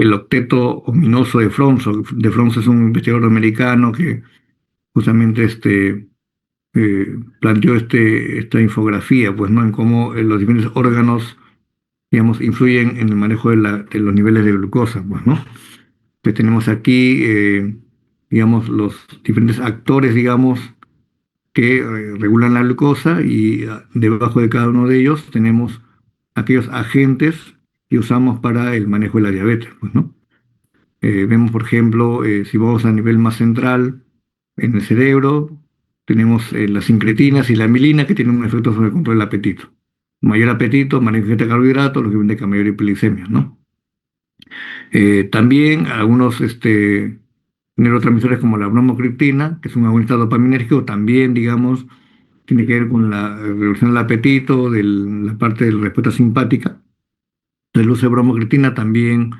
el octeto ominoso de Fronso. De Fronso es un investigador americano que justamente planteó esta infografía, pues, ¿no? En cómo los diferentes órganos, digamos, influyen en el manejo de los niveles de glucosa, pues, ¿no? Pues tenemos aquí, digamos, los diferentes actores, digamos, que regulan la glucosa y debajo de cada uno de ellos tenemos aquellos agentes que usamos para el manejo de la diabetes, pues, ¿no? Vemos, por ejemplo, si vamos a nivel más central, en el cerebro, tenemos las incretinas y la amilina que tienen un efecto sobre el control del apetito. Mayor apetito, mayor ingesta de carbohidratos, lo que indica mayor hipoglicemia, ¿no? También algunos neurotransmisores como la bromocriptina, que es un agonista dopaminérgico, también, digamos, tiene que ver con la reducción del apetito, de la parte de la respuesta simpática. El uso de bromocriptina también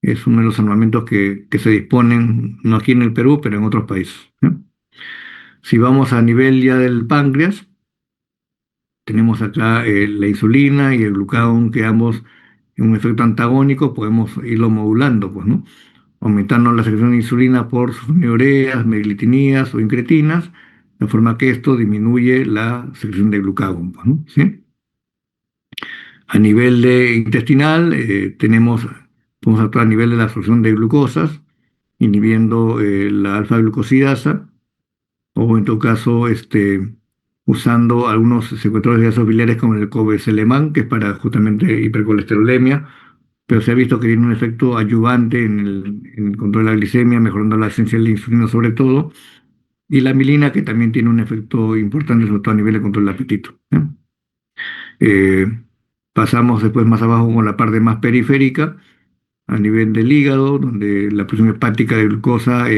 es uno de los armamentos que se disponen, no aquí en el Perú, pero en otros países, ¿no? Si vamos a nivel ya del páncreas, tenemos acá la insulina y el glucagón, que ambos en un efecto antagónico podemos irlo modulando, pues, ¿no? Aumentando la secreción de insulina por sulfonilureas, meglitinidas o incretinas, de forma que esto disminuye la secreción de glucagón, pues, ¿no? ¿Sí? A nivel de intestinal, podemos actuar a nivel de la absorción de glucosas, inhibiendo la alfa-glucosidasa, o en todo caso, usando algunos secuestradores de gases biliares como el cobeselemán, que es para justamente hipercolesterolemia, pero se ha visto que tiene un efecto ayudante en el control de la glicemia, mejorando la esencia de la insulina sobre todo, y la milina, que también tiene un efecto importante, sobre todo a nivel de control del apetito, ¿no? Eh, Pasamos después más abajo con la parte más periférica, a nivel del hígado, donde la presión hepática de glucosa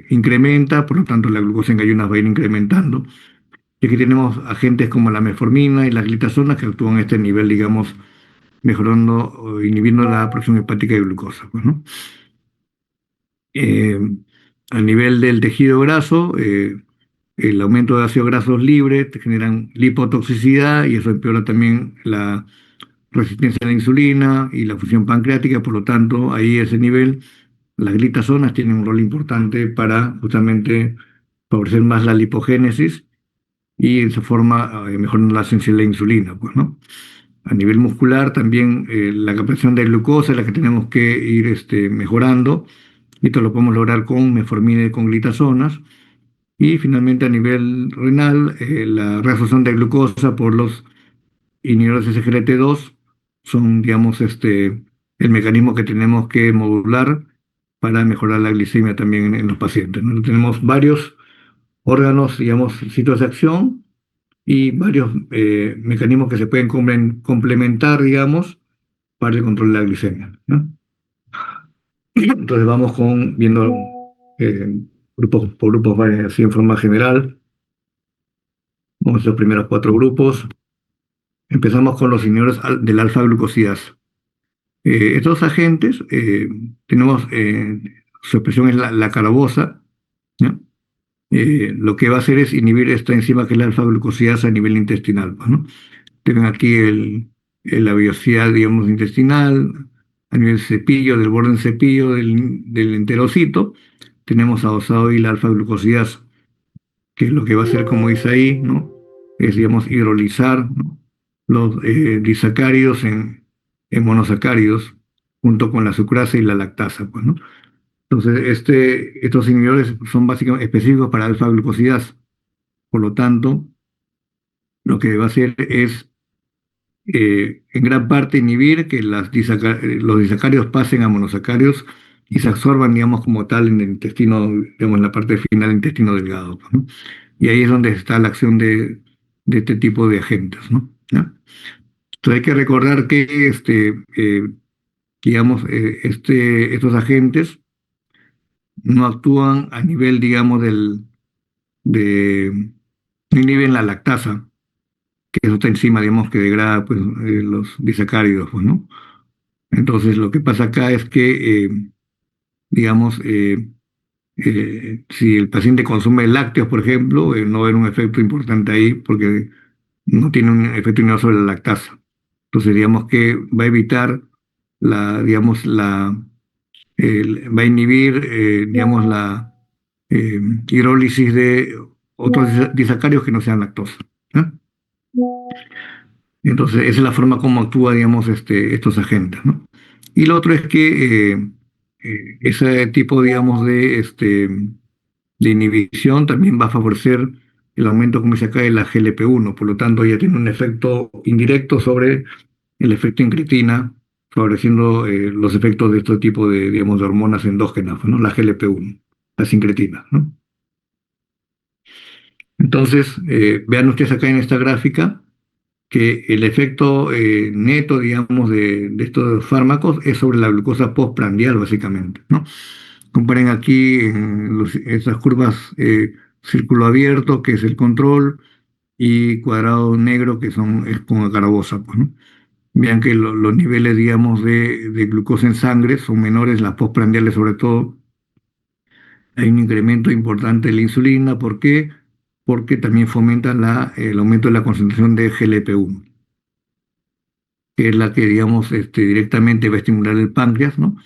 incrementa, por lo tanto la glucosa en ayunas va a ir incrementando. Y aquí tenemos agentes como la metformina y las glitazonas que actúan a este nivel, digamos, mejorando o inhibiendo la presión hepática de glucosa, pues, ¿no? Eh, a nivel del tejido graso, el aumento de ácidos grasos libres te generan lipotoxicidad y eso empeora también la resistencia a la insulina y la función pancreática. Por lo tanto, ahí ese nivel, las glitazonas tienen un rol importante para justamente favorecer más la lipogénesis y de esa forma mejorando la sensibilidad a la insulina, pues, ¿no? A nivel muscular también la captación de glucosa es la que tenemos que ir mejorando, y esto lo podemos lograr con metformina y con glitazonas. Y finalmente a nivel renal, la reabsorción de glucosa por los inhibidores SGLT2 son, digamos, el mecanismo que tenemos que modular para mejorar la glicemia también en los pacientes, ¿no? Tenemos varios órganos, digamos, sitios de acción y varios mecanismos que se pueden complementar, digamos, para el control de la glicemia, ¿no? Entonces vamos viendo eh, grupos por grupos, así en forma general. Vamos a los primeros cuatro grupos. Empezamos con los inhibidores del alfa-glucosidasa. Estos agentes, tenemos, su expresión es la calabosa, ¿no? Lo que va a hacer es inhibir esta enzima que es la alfa-glucosidasa a nivel intestinal, pues, ¿no? Tienen aquí la velocidad, digamos, intestinal, a nivel cepillo, del borde del cepillo, del enterocito, tenemos adosado ahí la alfa-glucosidasa, que es lo que va a hacer, como dice ahí, ¿no? Es, digamos, hidrolizar, ¿no? Los disacáridos en monosacáridos, junto con la sucrasa y la lactasa, pues, ¿no? Entonces, estos inhibidores son básicamente específicos para alfa-glucosidasa. Por lo tanto, lo que va a hacer es, en gran parte, inhibir que los disacáridos pasen a monosacáridos y se absorban, digamos, como tal en el intestino, digamos, en la parte final del intestino delgado, pues, ¿no? Y ahí es donde está la acción de este tipo de agentes, ¿no? ¿Ya? Entonces hay que recordar que digamos, estos agentes no actúan a nivel, digamos, no inhiben la lactasa, que es otra enzima, digamos, que degrada, pues, los disacáridos, pues, ¿no? Entonces lo que pasa acá es que, digamos, si el paciente consume lácteos, por ejemplo, no va a haber un efecto importante ahí porque no tiene un efecto inhibidor sobre la lactasa. Entonces, digamos que va a evitar digamos, va a inhibir, digamos, la hidrólisis de otros disacáridos que no sean lactosa, ¿no? Entonces, esa es la forma como actúa, digamos, estos agentes, ¿no? Y lo otro es que ese tipo, digamos, de inhibición también va a favorecer el aumento, como dice acá, de la GLP-1, por lo tanto ya tiene un efecto indirecto sobre el efecto incretina, favoreciendo los efectos de este tipo de, digamos, de hormonas endógenas, ¿no? La GLP-1, las incretinas, ¿no? Entonces, vean ustedes acá en esta gráfica que el efecto neto, digamos, de estos fármacos es sobre la glucosa postprandial, básicamente, ¿no? Comparen aquí en estas curvas, círculo abierto, que es el control, y cuadrado negro, que es con acarabosa, pues, ¿no? Vean que los niveles, digamos, de glucosa en sangre son menores, las postprandiales sobre todo. Hay un incremento importante de la insulina. ¿Por qué? Porque también fomenta el aumento de la concentración de GLP-1, que es la que, digamos, directamente va a estimular el páncreas, ¿no?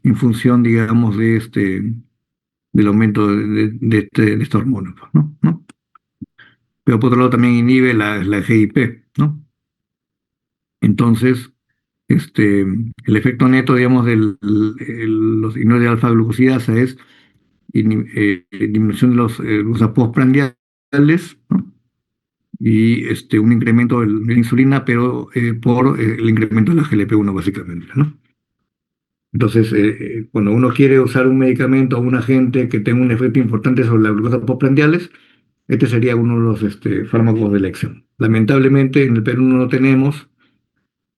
En función, digamos, del aumento de esta hormona, pues, ¿no? ¿no? Pero por otro lado también inhibe la GIP, ¿no? Entonces, el efecto neto, digamos, de los inhibidores de alfa-glucosidasa es disminución de los glucosas postprandiales, ¿no? Y un incremento de la insulina, pero por el incremento de la GLP-1, básicamente, ¿no? Entonces, cuando uno quiere usar un medicamento o un agente que tenga un efecto importante sobre las glucosas postprandiales, este sería uno de los fármacos de elección. Lamentablemente, en el Perú no lo tenemos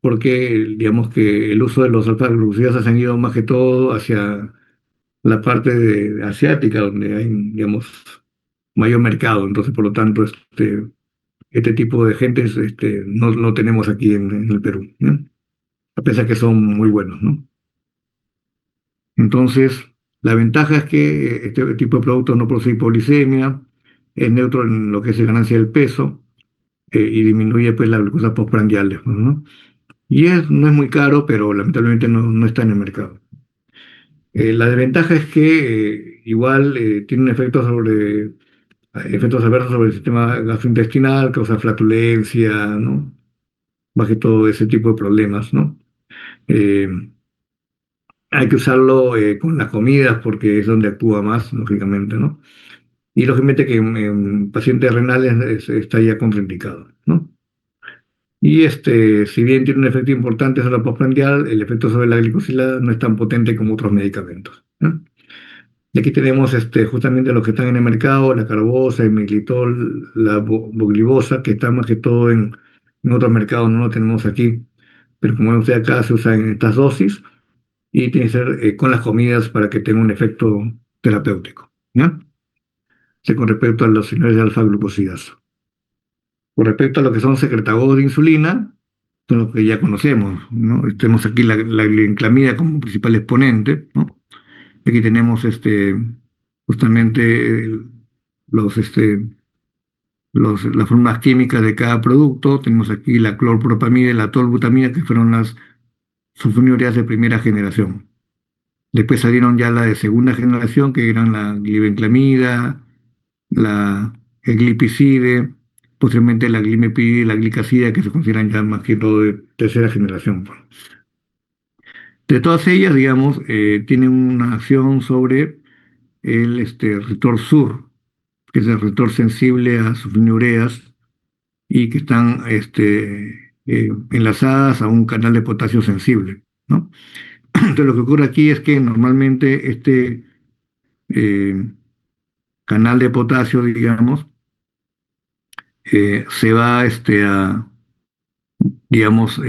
porque, digamos que el uso de los alfa-glucosidasas se han ido más que todo hacia la parte asiática, donde hay, digamos, mayor mercado. Entonces, por lo tanto, este tipo de gentes no lo tenemos aquí en el Perú, ¿no? A pesar que son muy buenos, ¿no? Entonces, la ventaja es que este tipo de productos no produce hipoglicemia, es neutro en lo que es ganancia del peso, y disminuye pues la glucosa postprandial, ¿no? Y no es muy caro, pero lamentablemente no está en el mercado. La desventaja es que igual tiene un efecto efectos adversos sobre el sistema gastrointestinal, causa flatulencia, ¿no? Baje todo ese tipo de problemas, ¿no? Eh, Hay que usarlo con las comidas porque es donde actúa más, lógicamente, ¿no? Y lógicamente que en pacientes renales está ya contraindicado, ¿no? Y si bien tiene un efecto importante sobre la postprandial, el efecto sobre la glicosilada no es tan potente como otros medicamentos, ¿no? Y aquí tenemos justamente los que están en el mercado, la carbosa, el militol, la boglibosa, que está más que todo en otros mercados, no lo tenemos aquí. Pero como ven ustedes acá, se usa en estas dosis y tiene que ser con las comidas para que tenga un efecto terapéutico, ¿ya? Con respecto a los señores de alfa-glucosidasa. Con respecto a lo que son secretagogues de insulina, son los que ya conocemos, ¿no? Tenemos aquí la glibenclamida como principal exponente, ¿no? Aquí tenemos justamente los, las formas químicas de cada producto. Tenemos aquí la clorpropamida y la tolbutamida, que fueron las sulfonilureas de primera generación. Después salieron ya la de segunda generación, que eran la glibenclamida, el glipizide, posteriormente la glimepiride y la glicazida, que se consideran ya más que todo de tercera generación, pues. De todas ellas, digamos, tienen una acción sobre el receptor sur, que es el receptor sensible a sulfonilureas y que están enlazadas a un canal de potasio sensible, ¿no? Entonces lo que ocurre aquí es que normalmente eh, canal de potasio, digamos, se va digamos,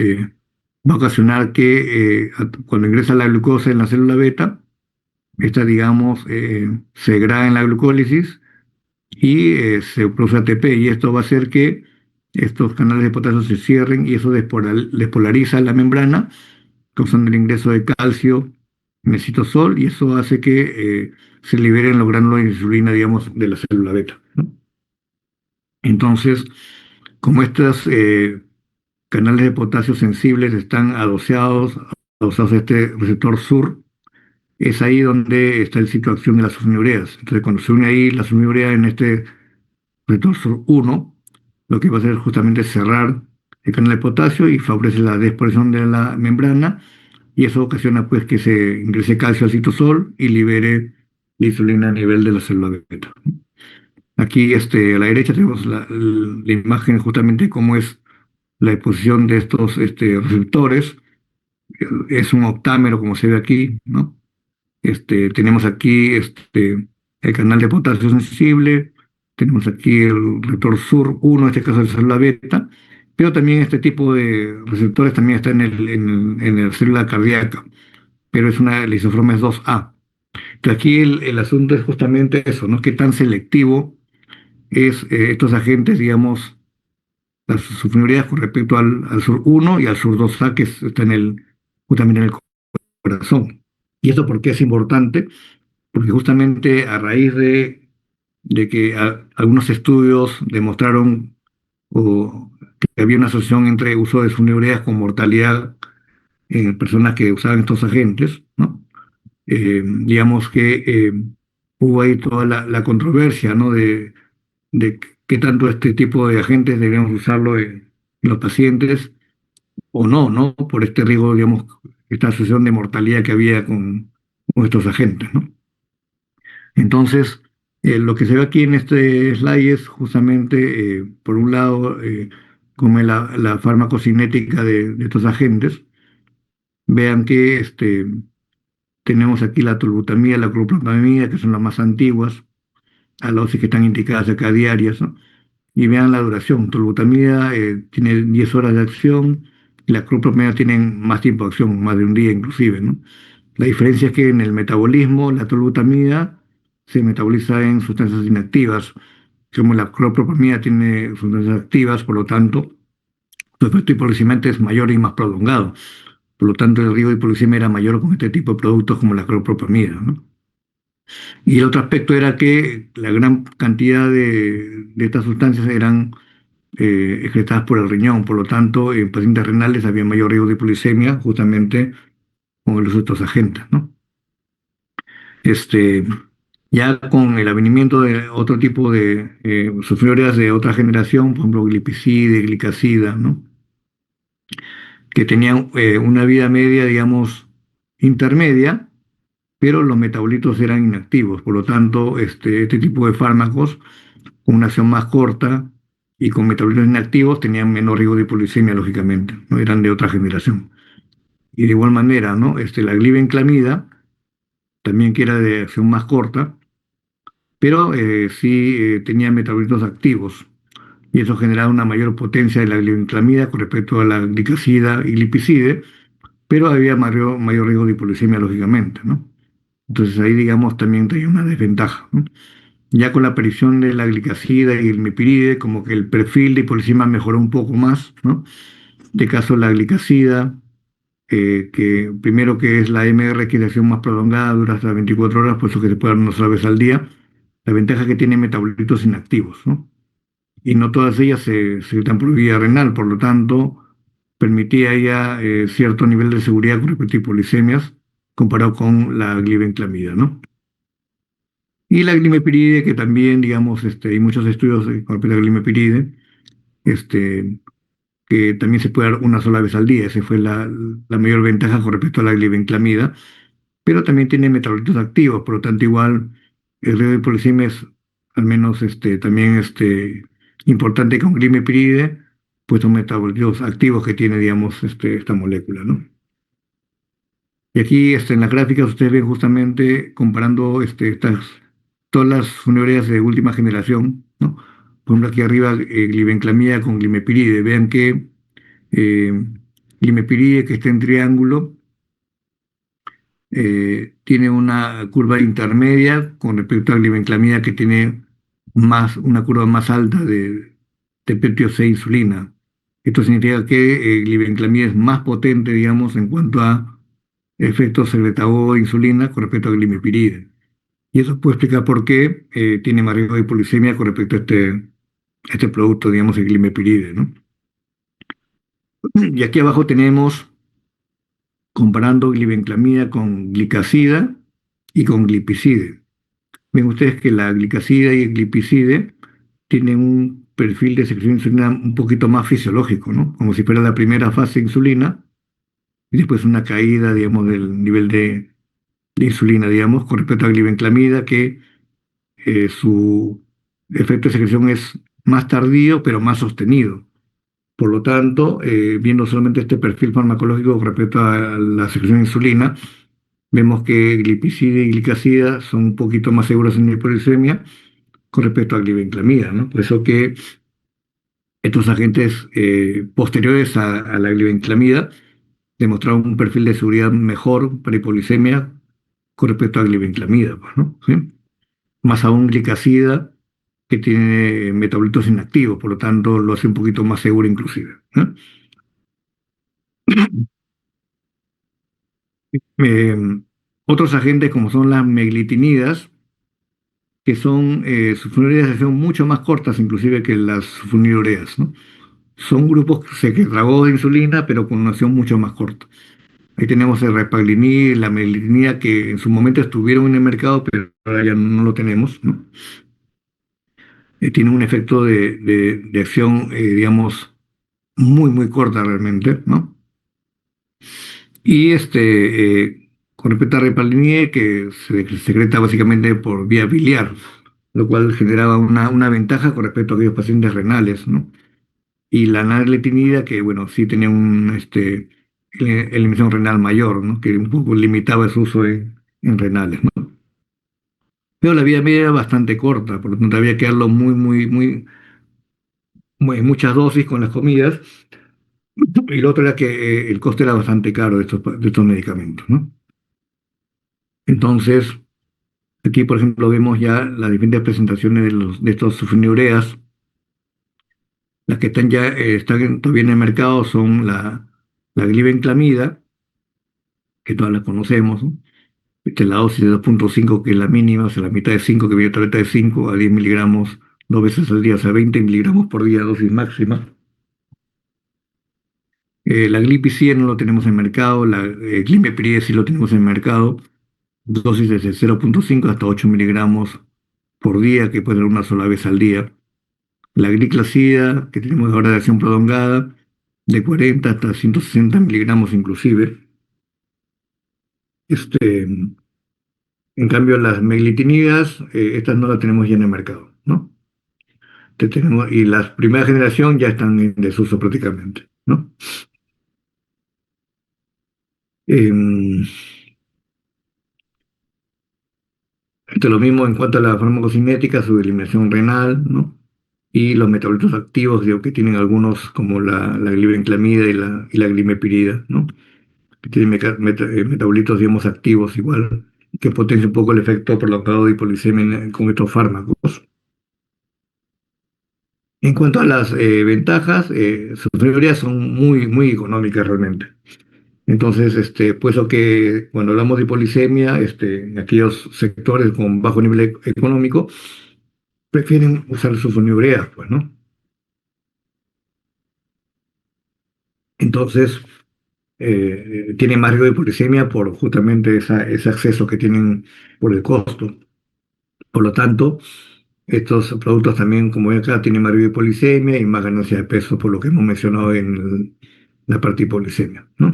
va a ocasionar que cuando ingresa la glucosa en la célula beta, esta, digamos, se degrada en la glucólisis y se produce ATP, y esto va a hacer que estos canales de potasio se cierren y eso despolariza la membrana, causando el ingreso de calcio en el citosol, y eso hace que se liberen los gránulos de insulina, digamos, de la célula beta, ¿no? Entonces, como estos canales de potasio sensibles están asociados a este receptor sur, es ahí donde está el sitio de acción de las sulfonilureas. Entonces, cuando se une ahí la sulfonilurea en este receptor SUR1, lo que va a hacer es justamente cerrar el canal de potasio y favorece la desproliferación de la membrana, y eso ocasiona pues que se ingrese calcio al citosol y libere la insulina a nivel de la célula beta. Aquí a la derecha tenemos la imagen justamente de cómo es la exposición de estos receptores. Es un octámero como se ve aquí, ¿no? Tenemos aquí el canal de potasio sensible, tenemos aquí el receptor SUR1, en este caso de célula beta, pero también este tipo de receptores también está en la célula cardíaca, pero es una lisosoma 2A. Entonces aquí el asunto es justamente eso, ¿no? Qué tan selectivo es estos agentes, digamos, las sulfonilureas con respecto al SUR1 y al SUR2A, que está justamente en el corazón. ¿Y esto por qué es importante? Porque justamente a raíz de que algunos estudios demostraron que había una asociación entre uso de sulfonilureas con mortalidad en personas que usaban estos agentes, ¿no? Digamos que hubo ahí toda la controversia, ¿no? De qué tanto este tipo de agentes deberíamos usarlo en los pacientes o no, ¿no? Por este riesgo, digamos, esta asociación de mortalidad que había con estos agentes, ¿no? Entonces, lo que se ve aquí en este slide es justamente, por un lado, como es la farmacocinética de estos agentes. Vean que tenemos aquí la tolbutamida, la clopropamida, que son las más antiguas, a las dosis que están indicadas acá diarias, ¿no? Y vean la duración. Tolbutamida tiene 10 horas de acción, y la clopropamida tienen más tiempo de acción, más de un día inclusive, ¿no? La diferencia es que en el metabolismo la tolbutamida se metaboliza en sustancias inactivas, como la clopropamida tiene sustancias activas, por lo tanto, su efecto hipoglicemiante es mayor y más prolongado. Por lo tanto, el riesgo de hipoglicemia era mayor con este tipo de productos como la clopropamida, ¿no? Y el otro aspecto era que la gran cantidad de estas sustancias eran excretadas por el riñón, por lo tanto, en pacientes renales había mayor riesgo de hipoglicemia justamente con el uso de estos agentes, ¿no? Este, ya con el avenimiento de otro tipo de sulfonilureas de otra generación, por ejemplo, glipizide, glicazida, ¿no? Que tenían una vida media, digamos, intermedia, pero los metabolitos eran inactivos. Por lo tanto, este tipo de fármacos, con una acción más corta y con metabolitos inactivos, tenían menor riesgo de hipoglicemia, lógicamente, ¿no? Eran de otra generación. Y de igual manera, ¿no? La glibenclamida, también que era de acción más corta, pero sí tenía metabolitos activos. Y eso generaba una mayor potencia de la glibenclamida con respecto a la glicazida y glipizide, pero había mayor riesgo de hipoglicemia, lógicamente, ¿no? Entonces ahí, digamos, también tenía una desventaja, ¿no? Ya con la aparición de la glicazida y el mipiride, como que el perfil de hipoglicemia mejoró un poco más, ¿no? De caso la glicazida, que primero que es la MR, que es de acción más prolongada, dura hasta 24 horas, por eso que se puede dar una sola vez al día. La ventaja es que tiene metabolitos inactivos, ¿no? Y no todas ellas se dan por vía renal, por lo tanto, permitía ya cierto nivel de seguridad con respecto a hipoglicemias comparado con la glibenclamida, ¿no? Y la glimepiride, que también, digamos, hay muchos estudios con respecto a la glimepiride, este, que también se puede dar una sola vez al día. Esa fue la mayor ventaja con respecto a la glibenclamida, pero también tiene metabolitos activos, por lo tanto, igual el riesgo de hipoglicemia es al menos también importante con glimepiride, pues son metabolitos activos que tiene, digamos, esta molécula, ¿no? Y aquí en las gráficas ustedes ven justamente comparando todas las ureas de última generación, ¿no? Por ejemplo, aquí arriba glibenclamida con glimepiride. Vean que eh, glimepiride, que está en triángulo, tiene una curva intermedia con respecto a glibenclamida, que tiene una curva más alta de peptido C insulina. Esto significa que glibenclamida es más potente, digamos, en cuanto a efectos secretagogue-insulina con respecto a glimepiride. Y eso puede explicar por qué tiene más riesgo de hipoglicemia con respecto a este producto, digamos, el glimepiride, ¿no? Y aquí abajo tenemos, comparando glibenclamida con glicazida, y con glipizide. Ven ustedes que la glicazida y el glipizide tienen un perfil de secreción de insulina un poquito más fisiológico, ¿no? Como si fuera la primera fase de insulina y después una caída, digamos, del nivel de insulina, digamos, con respecto a glibenclamida, que su efecto de secreción es más tardío, pero más sostenido. Por lo tanto, viendo solamente este perfil farmacológico con respecto a la secreción de insulina, vemos que glipizida y glicazida son un poquito más seguros en hipoglucemia con respecto a glibenclamida, ¿no? Por eso que estos agentes posteriores a la glibenclamida demostraron un perfil de seguridad mejor para hipoglucemia con respecto a glibenclamida, pues, ¿no? ¿Sí? Más aún glicazida, que tiene metabolitos inactivos, por lo tanto lo hace un poquito más seguro inclusive, ¿no? Eh, Otros agentes como son las meglitinidas, que son sulfonilureas, son mucho más cortas inclusive que las sulfonilureas, ¿no? Son grupos secretagogues de insulina, pero con una acción mucho más corta. Ahí tenemos el repaglinid, la meglitinidas, que en su momento estuvieron en el mercado, pero ahora ya no lo tenemos, ¿no? Tiene un efecto de acción, digamos, muy, muy corta realmente, ¿no? Y con respecto a repaglinid, que se secreta básicamente por vía biliar, lo cual generaba una ventaja con respecto a aquellos pacientes renales, ¿no? Y la naletinida, que bueno, sí tenía eliminación renal mayor, ¿no? Que un poco limitaba su uso en renales, ¿no? Pero la vida media era bastante corta, por lo tanto había que darlo muchas dosis con las comidas. Y lo otro era que el coste era bastante caro de estos medicamentos, ¿no? Entonces, aquí, por ejemplo, vemos ya las diferentes presentaciones de estos sulfonilureas. Las que están todavía en el mercado son la glibenclamida, que todas las conocemos, ¿no? La dosis de 2,5, que es la mínima, o sea, la mitad de 5, que viene tableta de 5 a 10 miligramos 2 veces al día, o sea, 20 miligramos por día, dosis máxima. La glipizide no lo tenemos en el mercado, la glimepiride sí lo tenemos en el mercado, dosis desde 0,5 hasta 8 miligramos por día, que puede ser una sola vez al día. La gliclazida, que tenemos ahora de acción prolongada, de 40 hasta 160 miligramos inclusive. En cambio, las meglitinidas, estas no las tenemos ya en el mercado, ¿no? Y la primera generación ya están en desuso prácticamente, ¿no? Em, Esto es lo mismo en cuanto a la farmacocinética, su eliminación renal, ¿no? Y los metabolitos activos, digo, que tienen algunos como la glibenclamida y la glimepirida, ¿no? Que tienen metabolitos, digamos, activos igual, que potencia un poco el efecto prolongado de hipoglucemia con estos fármacos. En cuanto a las ventajas, sus prioridades son muy, muy económicas realmente. Entonces, pues lo que cuando hablamos de hipoglucemia, en aquellos sectores con bajo nivel económico, prefieren usar sulfonilureas, pues, ¿no? Entonces, tienen más riesgo de hipoglucemia por justamente ese acceso que tienen por el costo. Por lo tanto, estos productos también, como ven acá, tienen más riesgo de hipoglucemia y más ganancia de peso, por lo que hemos mencionado en la parte de hipoglucemia, ¿no?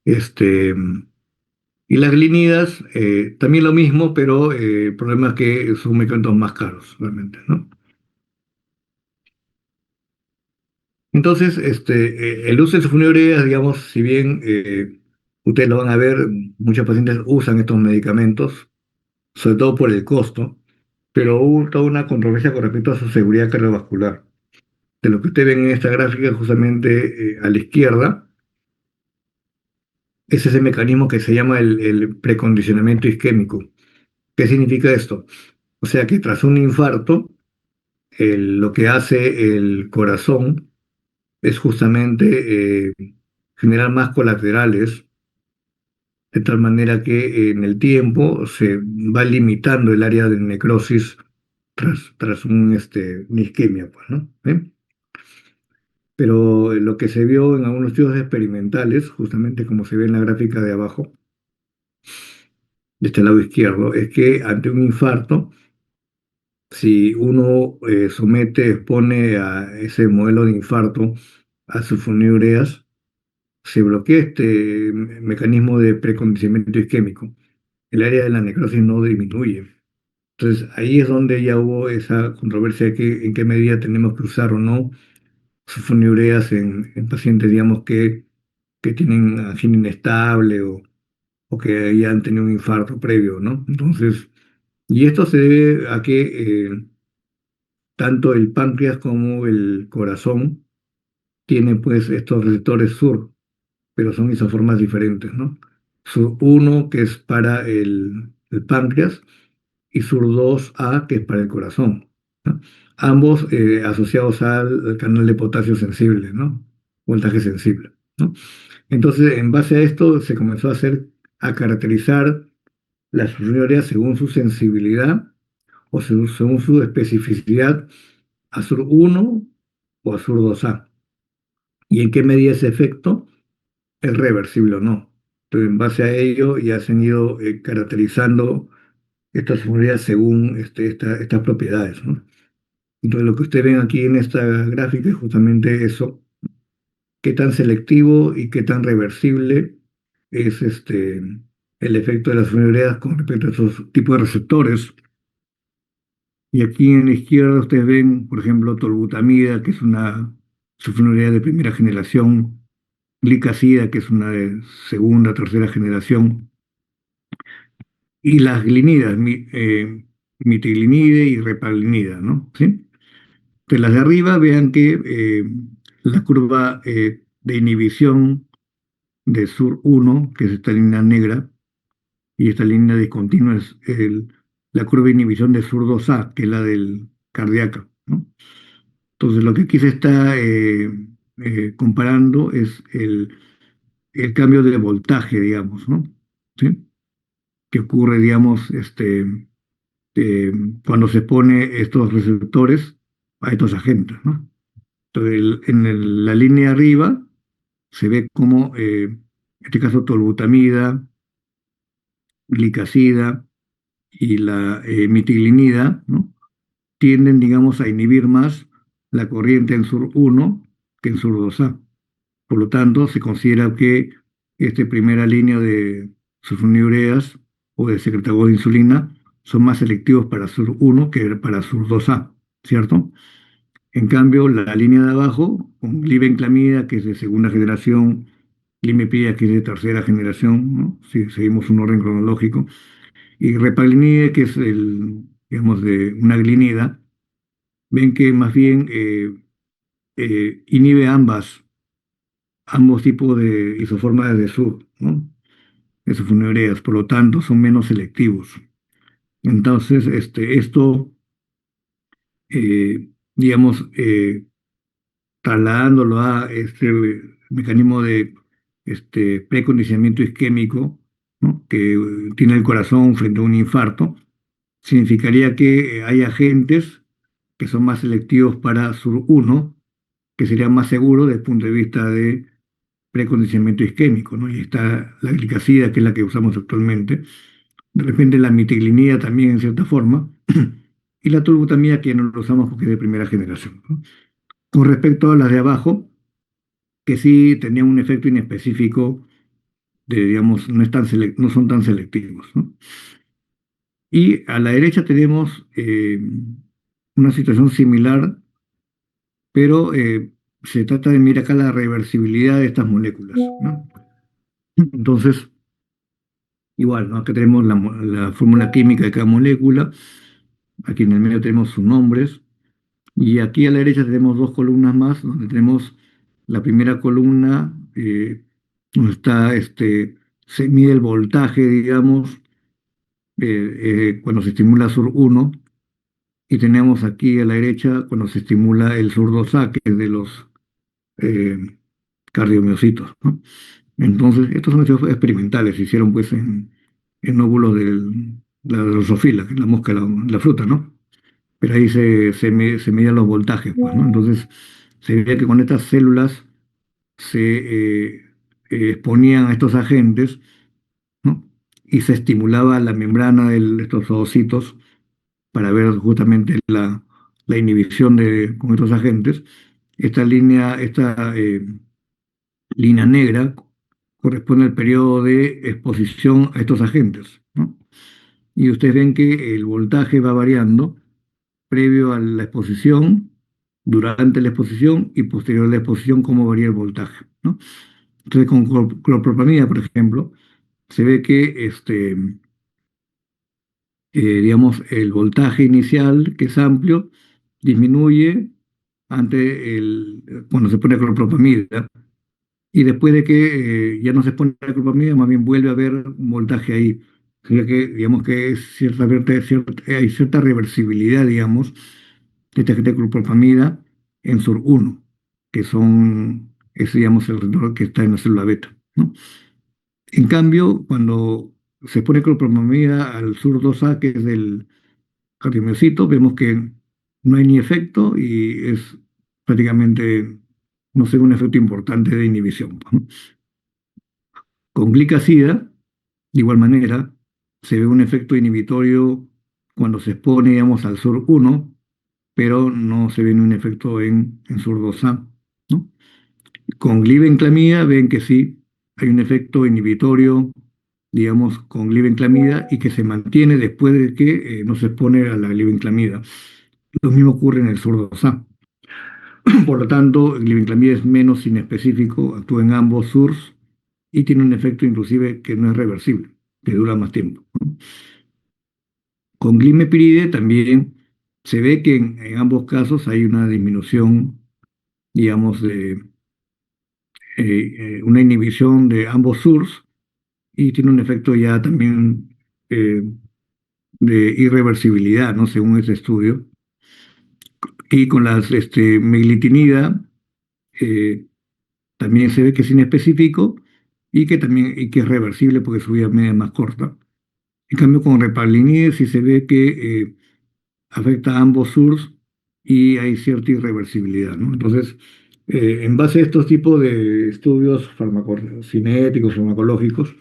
Este, y las glinidas, también lo mismo, pero el problema es que son medicamentos más caros, realmente, ¿no? Entonces, el uso de sulfonilureas, digamos, si bien ustedes lo van a ver, muchos pacientes usan estos medicamentos, sobre todo por el costo, pero hubo toda una controversia con respecto a su seguridad cardiovascular. De lo que ustedes ven en esta gráfica, justamente a la izquierda, es ese mecanismo que se llama el precondicionamiento isquémico. ¿Qué significa esto? O sea que tras un infarto, lo que hace el corazón es justamente generar más colaterales, de tal manera que en el tiempo se va limitando el área de necrosis tras una isquemia, pues, ¿no? ¿Eh? Pero lo que se vio en algunos estudios experimentales, justamente como se ve en la gráfica de abajo, de este lado izquierdo, es que ante un infarto, si uno expone a ese modelo de infarto a sulfonilureas, se bloquea este mecanismo de precondicionamiento isquémico. El área de la necrosis no disminuye. Entonces, ahí es donde ya hubo esa controversia de que en qué medida tenemos que usar o no sulfonilureas en pacientes, digamos, que tienen angina inestable o que ya han tenido un infarto previo, ¿no? Entonces, y esto se debe a que tanto el páncreas como el corazón tienen pues estos receptores SUR, pero son isoformas diferentes, ¿no? SUR 1, que es para el páncreas, y SUR 2A, que es para el corazón, ¿no? Ambos asociados al canal de potasio sensible, ¿no? Voltaje sensible, ¿no? Entonces, en base a esto, se comenzó a caracterizar las urinarias según su sensibilidad o según su especificidad a SUR 1 o a SUR 2A. Y en qué medida ese efecto es reversible o no. Entonces, en base a ello, ya se han ido caracterizando estas urinarias según estas propiedades, ¿no? Entonces, lo que ustedes ven aquí en esta gráfica es justamente eso, qué tan selectivo y qué tan reversible es el efecto de las ureas con respecto a esos tipos de receptores. Y aquí en la izquierda ustedes ven, por ejemplo, tolbutamida, que es una sulfonilurea de primera generación, glicazida, que es una de segunda, tercera generación, y las glinidas, mitiglinide y repaglinida, ¿no? ¿Sí? De las de arriba vean que la curva de inhibición de SUR 1, que es esta línea negra, y esta línea discontinua es la curva de inhibición de SUR 2A, que es la del cardíaco, ¿no? Entonces, lo que aquí se está comparando es el cambio de voltaje, digamos, ¿no? ¿Sí? Que ocurre, digamos, eh, cuando se pone estos receptores a estos agentes, ¿no? Entonces, la línea arriba se ve como, en este caso, tolbutamida, glicazida y la mitiglinida, ¿no? Tienden, digamos, a inhibir más la corriente en SUR 1 que en SUR 2A. Por lo tanto, se considera que esta primera línea de sulfonilureas o de secretador de insulina son más selectivos para SUR 1 que para SUR 2A, ¿cierto? En cambio, la línea de abajo, con glibenclamida, que es de segunda generación, limipirida, que es de tercera generación, ¿no? Si seguimos un orden cronológico, y repaglinide, que es digamos, de una glinida, ven que más bien inhibe ambos tipos de isoformas de SUR, ¿no? De sulfonilureas, por lo tanto, son menos selectivos. Entonces, esto, digamos, trasladándolo a este mecanismo de precondicionamiento isquémico, ¿no? Que tiene el corazón frente a un infarto, significaría que hay agentes que son más selectivos para SUR 1, que serían más seguros desde el punto de vista de precondicionamiento isquémico, ¿no? Y está la glicazida, que es la que usamos actualmente, de repente la mitiglinida también en cierta forma, y la tolbutamida que no lo usamos porque es de primera generación, ¿no? Con respecto a las de abajo, que sí tenían un efecto inespecífico digamos, no son tan selectivos, ¿no? Y a la derecha tenemos una situación similar, pero se trata de mirar acá la reversibilidad de estas moléculas, ¿no? Entonces, igual, ¿no? Acá tenemos la fórmula química de cada molécula, aquí en el medio tenemos sus nombres, y aquí a la derecha tenemos dos columnas más, donde tenemos la primera columna, donde está, se mide el voltaje, digamos, cuando se estimula SUR 1, y tenemos aquí a la derecha cuando se estimula el SUR 2A, que es de los eh, cardiomiocitos, ¿no? Entonces, estos son estudios experimentales, se hicieron pues en óvulos de la drosofila, que es la mosca, la fruta, ¿no? Pero ahí se medían los voltajes, pues, ¿no? Entonces, se veía que con estas células se exponían a estos agentes, ¿no? y se estimulaba la membrana de estos ovocitos para ver justamente la inhibición con estos agentes. Esta línea negra corresponde al periodo de exposición a estos agentes, ¿no? Y ustedes ven que el voltaje va variando previo a la exposición, durante la exposición y posterior a la exposición, cómo varía el voltaje, ¿no? Entonces, con clorpropamida, por ejemplo, se ve que digamos, el voltaje inicial, que es amplio, disminuye cuando se pone clorpropamida. Y después de que ya no se pone clorpropamida, más bien vuelve a haber un voltaje ahí. O sea que, digamos que hay cierta reversibilidad, digamos, de este agente de clorpropamida en SUR1, que es, digamos, el receptor que está en la célula beta, ¿no? En cambio, cuando se pone clorpropamida al SUR2A, que es del cardiomiocito, vemos que no hay ni efecto y es prácticamente, no sé, un efecto importante de inhibición, ¿no? Con glicazida, de igual manera, se ve un efecto inhibitorio cuando se expone, digamos, al SUR1, pero no se ve un efecto en SUR2A, ¿no? Con glibenclamida ven que sí, hay un efecto inhibitorio, digamos, con glibenclamida y que se mantiene después de que no se expone a la glibenclamida. Lo mismo ocurre en el SUR2A. Por lo tanto, el glibenclamida es menos inespecífico, actúa en ambos SURs y tiene un efecto inclusive que no es reversible, que dura más tiempo. Con glimepiride también se ve que en ambos casos hay una disminución, digamos, de una inhibición de ambos SURs y tiene un efecto ya también de irreversibilidad, ¿no? Según ese estudio. Y con las meglitinida, eh, también se ve que es inespecífico y que es reversible porque su vida media es más corta. En cambio, con repaglinide sí se ve que afecta a ambos SURs y hay cierta irreversibilidad, ¿no? Entonces, en base a estos tipos de estudios farmacocinéticos, farmacológicos,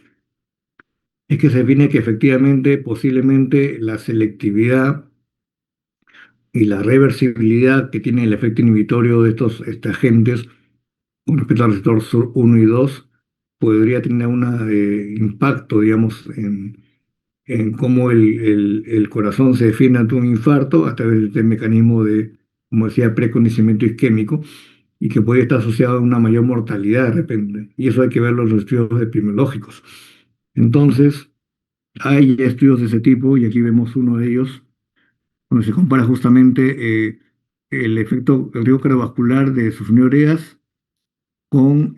es que se define que efectivamente, posiblemente, la selectividad y la reversibilidad que tiene el efecto inhibitorio de estos agentes con respecto al receptor SUR1 y 2 podría tener un impacto, digamos, en cómo el corazón se defiende ante un infarto a través de este mecanismo de, como decía, precondicionamiento isquémico y que puede estar asociado a una mayor mortalidad de repente. Y eso hay que verlo en los estudios epidemiológicos. Entonces, hay estudios de ese tipo y aquí vemos uno de ellos donde se compara justamente el riesgo cardiovascular de sulfonilureas con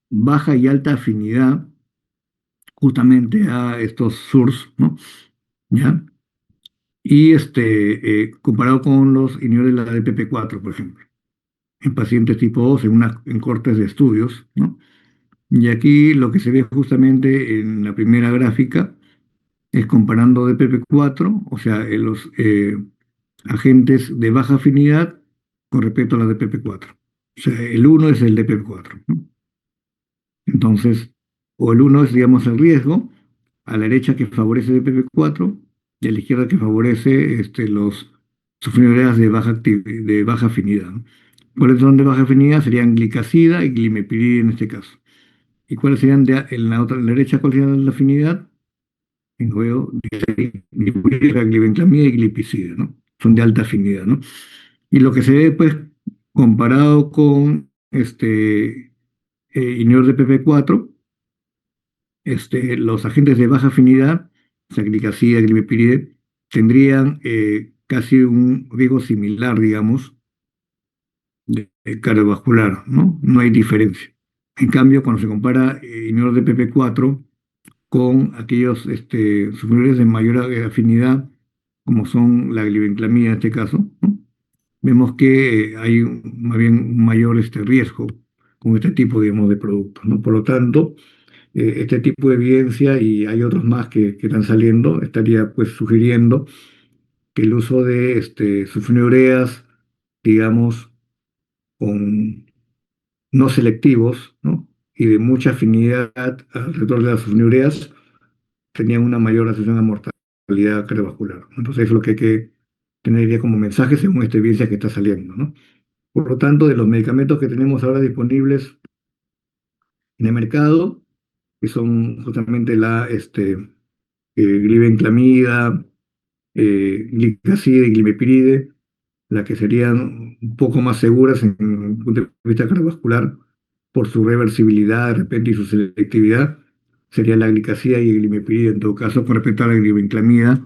baja y alta afinidad justamente a estos SURS, ¿no? ¿Ya? Y comparado con los inhibidores de la DPP4, por ejemplo, en pacientes tipo 2 en cortes de estudios, ¿no? Y aquí lo que se ve justamente en la primera gráfica es comparando DPP4, o sea, los agentes de baja afinidad con respecto a la DPP4. O sea, el uno es el DPP4, ¿no? Entonces, o el uno es, digamos, el riesgo, a la derecha que favorece DPP4 y a la izquierda que favorece los sufridoras de baja afinidad, ¿no? ¿Cuáles son de baja afinidad? Serían glicazida y glimepiride en este caso. ¿Y cuáles serían en la otra, en la derecha, cuál sería la afinidad? En luego, glibenclamida y glipizida, ¿no? Son de alta afinidad, ¿no? Y lo que se ve, pues, comparado con inhibidor de PP4, los agentes de baja afinidad, saclicacida, glimepiride, tendrían casi un riesgo similar, digamos, de cardiovascular, ¿no? No hay diferencia. En cambio, cuando se compara inhibidor de PP4 con aquellos superiores de mayor afinidad, como son la glibenclamida en este caso, ¿no? Vemos que hay más bien un mayor riesgo con este tipo, digamos, de productos, ¿no? Por lo tanto, este tipo de evidencia, y hay otros más que están saliendo, estaría pues sugiriendo que el uso de sulfonilureas, digamos, con no selectivos, ¿no? Y de mucha afinidad alrededor de las sulfonilureas, tenían una mayor asociación a mortalidad cardiovascular. Entonces, eso es lo que hay que tener ya como mensaje según esta evidencia que está saliendo, ¿no? Por lo tanto, de los medicamentos que tenemos ahora disponibles en el mercado, que son justamente glibenclamida, gliclazida y glimepiride, las que serían un poco más seguras en el punto de vista cardiovascular por su reversibilidad de repente y su selectividad, sería la gliclazida y el glimepiride en todo caso con respecto a la glibenclamida,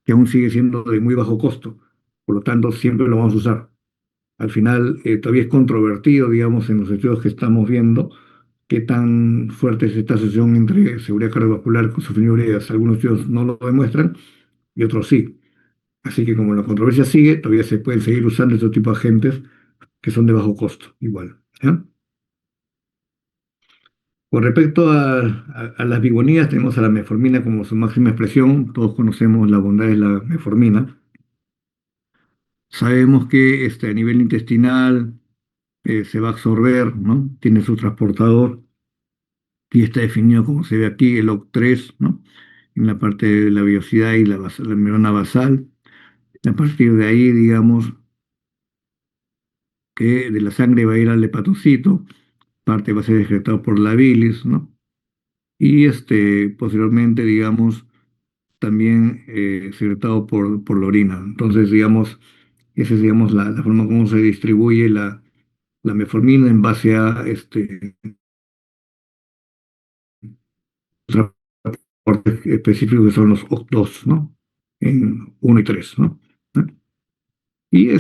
que aún sigue siendo de muy bajo costo. Por lo tanto, siempre lo vamos a usar. Al final, todavía es controvertido, digamos, en los estudios que estamos viendo, qué tan fuerte es esta asociación entre seguridad cardiovascular con sufrimientos. Algunos estudios no lo demuestran y otros sí. Así que como la controversia sigue, todavía se pueden seguir usando estos tipos de agentes que son de bajo costo, igual. ¿Ya? Con respecto a las bigoninas, tenemos a la metformina como su máxima expresión. Todos conocemos la bondad de la metformina. Sabemos que a nivel intestinal se va a absorber, ¿no? Tiene su transportador y está definido como se ve aquí, el OC3, ¿no? En la parte de la vellosidad y la membrana basal. A partir de ahí, digamos que de la sangre va a ir al hepatocito, parte va a ser excretado por la bilis, ¿no? Y posteriormente, digamos, también secretado por la orina. Entonces, digamos, esa es, digamos, la forma como se distribuye la metformina en base a transportes específicos que son los OC2, ¿no? En uno y 3, ¿no? Y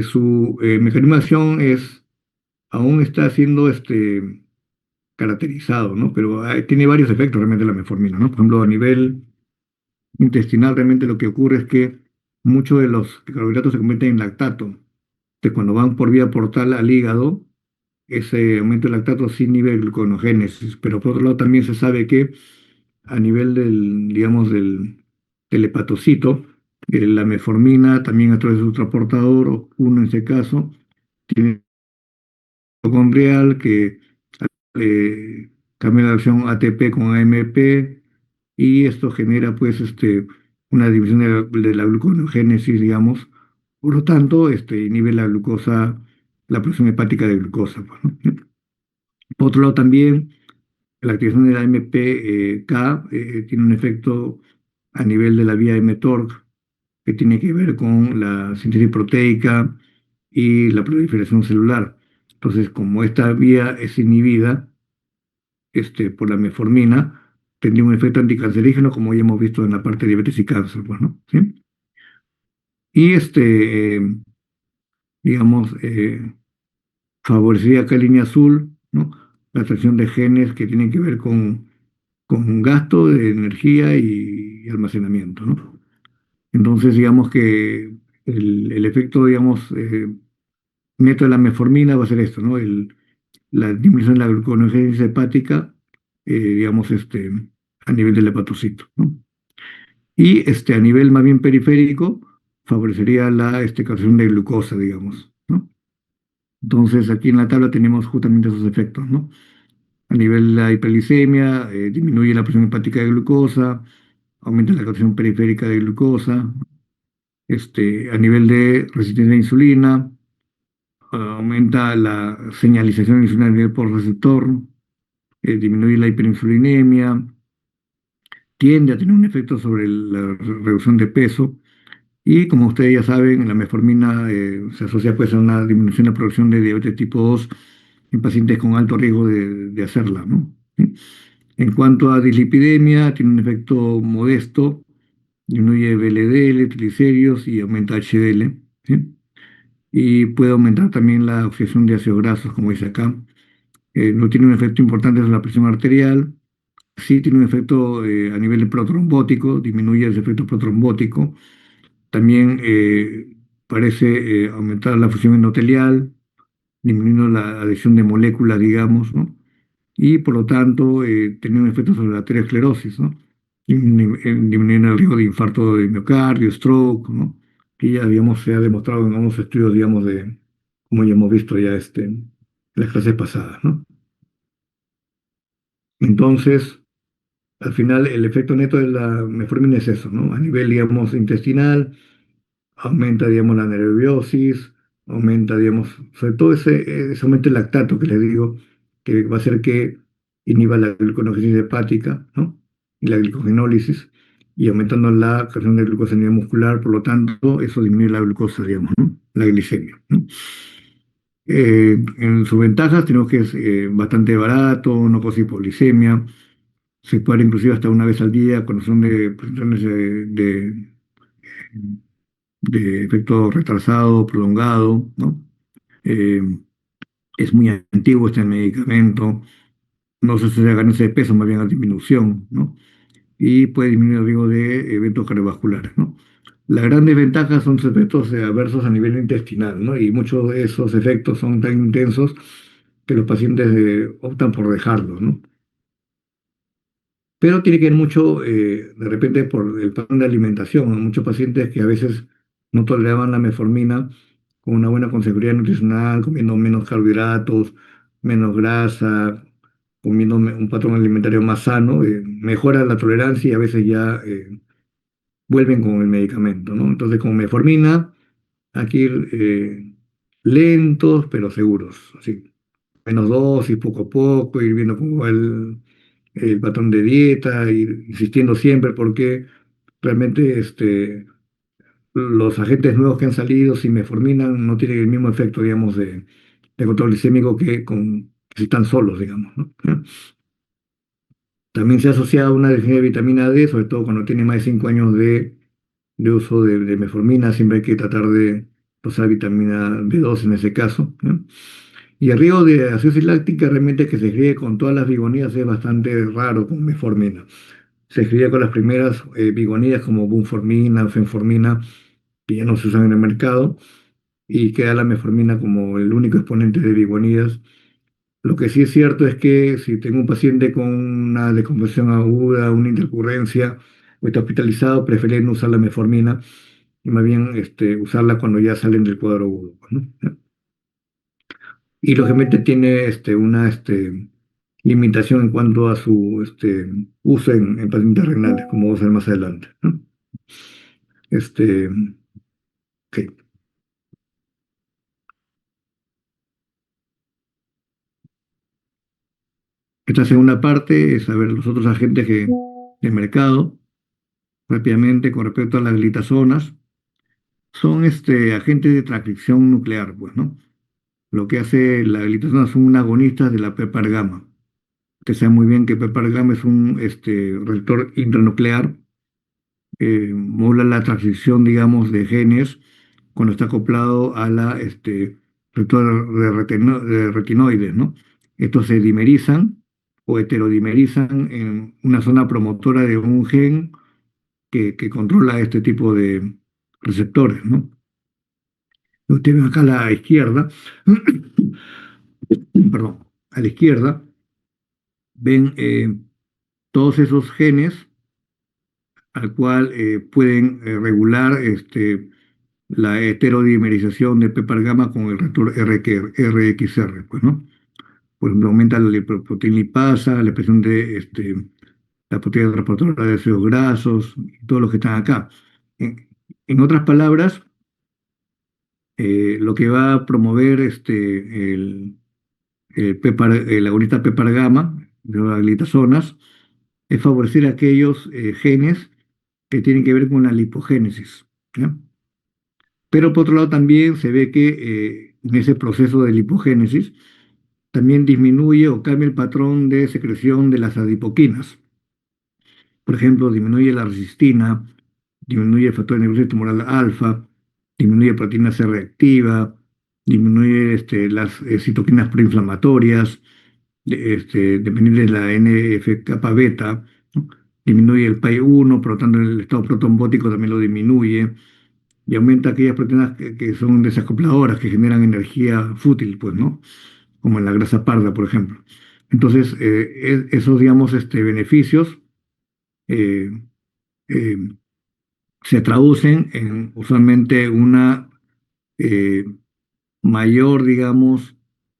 su mecanismo de acción aún está siendo caracterizado, ¿no? Pero tiene varios efectos realmente la metformina, ¿no? Por ejemplo, a nivel intestinal realmente lo que ocurre es que muchos de los carbohidratos se convierten en lactato. Entonces, cuando van por vía portal al hígado, ese aumento de lactato sí inhibe gluconogénesis, pero por otro lado también se sabe que a nivel digamos, del hepatocito, la metformina también a través de su transportador, o uno en este caso, tiene mitocondrial que cambia la reacción ATP con AMP y esto genera pues una división de la gluconeogénesis, digamos. Por lo tanto, inhibe la glucosa, la producción hepática de glucosa, pues, ¿no? Por otro lado, también la activación de la AMPK tiene un efecto a nivel de la vía mTORC que tiene que ver con la síntesis proteica y la proliferación celular. Entonces, como esta vía es inhibida por la metformina, tendría un efecto anticancerígeno, como ya hemos visto en la parte de diabetes y cáncer, pues, ¿no? ¿Sí? Y digamos, favorecería acá en línea azul, ¿no? La atracción de genes que tienen que ver con un gasto de energía y almacenamiento, ¿no? Entonces, digamos que el efecto, digamos, neto de la metformina va a ser esto, ¿no? La disminución de la gluconeogénesis hepática, digamos, a nivel del hepatocito, ¿no? Y a nivel más bien periférico, favorecería la captación de glucosa, digamos, ¿no? Entonces, aquí en la tabla tenemos justamente esos efectos, ¿no? A nivel de la hiperglicemia, disminuye la presión hepática de glucosa, aumenta la captación periférica de glucosa, a nivel de resistencia a la insulina, aumenta la señalización de insulina a nivel por receptor, disminuye la hiperinsulinemia, tiende a tener un efecto sobre la reducción de peso y como ustedes ya saben, la metformina se asocia pues a una disminución de la producción de diabetes tipo 2 en pacientes con alto riesgo de hacerla, ¿no? ¿Sí? En cuanto a dislipidemia, tiene un efecto modesto, disminuye VLDL, triglicéridos y aumenta HDL, ¿sí? Y puede aumentar también la oxidación de ácidos grasos, como dice acá. No tiene un efecto importante sobre la presión arterial, sí tiene un efecto a nivel protrombótico, disminuye ese efecto protrombótico. También parece aumentar la fusión endotelial, disminuyendo la adhesión de moléculas, digamos, ¿no? Y por lo tanto tener un efecto sobre la arteriosclerosis, ¿no? Disminuyendo el riesgo de infarto de miocardio, stroke, ¿no? Que ya, digamos, se ha demostrado en algunos estudios, digamos, como ya hemos visto ya en las clases pasadas, ¿no? Entonces, al final el efecto neto de la metformina es eso, ¿no? A nivel, digamos, intestinal, aumenta, digamos, la nerviosis, aumenta, digamos, sobre todo ese aumento del lactato que les digo, que va a hacer que inhiba la gluconeogenesis hepática, ¿no? Y la glicogenólisis, y aumentando la creación de glucosa a nivel muscular, por lo tanto, eso disminuye la glucosa, digamos, ¿no? La glicemia, ¿no? En sus ventajas tenemos que es bastante barato, no causa hipoglicemia, se puede dar inclusive hasta una vez al día con razón de presentaciones de efecto retrasado, prolongado, ¿no? Eh, es muy antiguo este medicamento, no se asocia a ganancia de peso, más bien a disminución, ¿no? Y puede disminuir el riesgo de eventos cardiovasculares, ¿no? Las grandes ventajas son sus efectos adversos a nivel intestinal, ¿no? Y muchos de esos efectos son tan intensos que los pacientes optan por dejarlos, ¿no? Pero tiene que ver mucho, de repente, por el patrón de alimentación, ¿no? Muchos pacientes que a veces no toleraban la metformina con una buena consecuencia nutricional, comiendo menos carbohidratos, menos grasa, comiendo un patrón alimentario más sano, mejora la tolerancia y a veces ya vuelven con el medicamento, ¿no? Entonces, con metformina, hay que ir lentos pero seguros, así, menos dosis, poco a poco, ir viendo cómo va el patrón de dieta, ir insistiendo siempre porque realmente los agentes nuevos que han salido, si metforminan, no tienen el mismo efecto, digamos, de control glicémico que si están solos, digamos, ¿no? También se ha asociado una deficiencia de vitamina D, sobre todo cuando tiene más de 5 años de uso de metformina, siempre hay que tratar de usar vitamina B2 en ese caso, ¿no? Y el riesgo de acidosis láctica realmente que se escribe con todas las bigonidas es bastante raro con metformina. Se escribía con las primeras bigonidas como bunformina, fenformina, que ya no se usan en el mercado, y queda la metformina como el único exponente de bigonidas. Lo que sí es cierto es que si tengo un paciente con una descompresión aguda, una intercurrencia, o está hospitalizado, preferiría no usar la metformina y más bien usarla cuando ya salen del cuadro agudo, ¿no? Y lógicamente tiene una limitación en cuanto a su uso en pacientes renales, como vamos a ver más adelante, ¿no? Este, ok. Esta segunda parte es saber los otros agentes del mercado, rápidamente, con respecto a las glitazonas. Son agentes de transcripción nuclear, pues, ¿no? Lo que hace la glitazona son un agonista de la PPAR gamma. Usted sabe muy bien que PPAR gamma es un receptor intranuclear, modula la transcripción, digamos, de genes cuando está acoplado a la receptor de retinoides, ¿no? Estos se dimerizan o heterodimerizan en una zona promotora de un gen que controla este tipo de receptores, ¿no? Ustedes ven acá a la izquierda, perdón, a la izquierda ven todos esos genes al cual pueden regular la heterodimerización de PPAR gamma con el receptor RXR, pues, ¿no? Por ejemplo, aumenta la lipoproteína lipasa, la expresión de la proteína transportadora de ácidos grasos, y todos los que están acá. En otras palabras, lo que va a promover el agonista PPAR gamma, de las glitazonas, es favorecer aquellos genes que tienen que ver con la lipogénesis, ¿ya? Pero por otro lado también se ve que en ese proceso de lipogénesis también disminuye o cambia el patrón de secreción de las adipoquinas. Por ejemplo, disminuye la resistina, disminuye el factor de necrosis tumoral alfa, disminuye proteína C reactiva, disminuye las citoquinas proinflamatorias, dependiendo de la NF-kappa beta, ¿no? Disminuye el PAI-1, por lo tanto el estado protombótico también lo disminuye y aumenta aquellas proteínas que son desacopladoras, que generan energía fútil, pues, ¿no? Como en la grasa parda, por ejemplo. Entonces, esos, digamos, beneficios eh, eh, se traducen en usualmente una eh, mayor, digamos,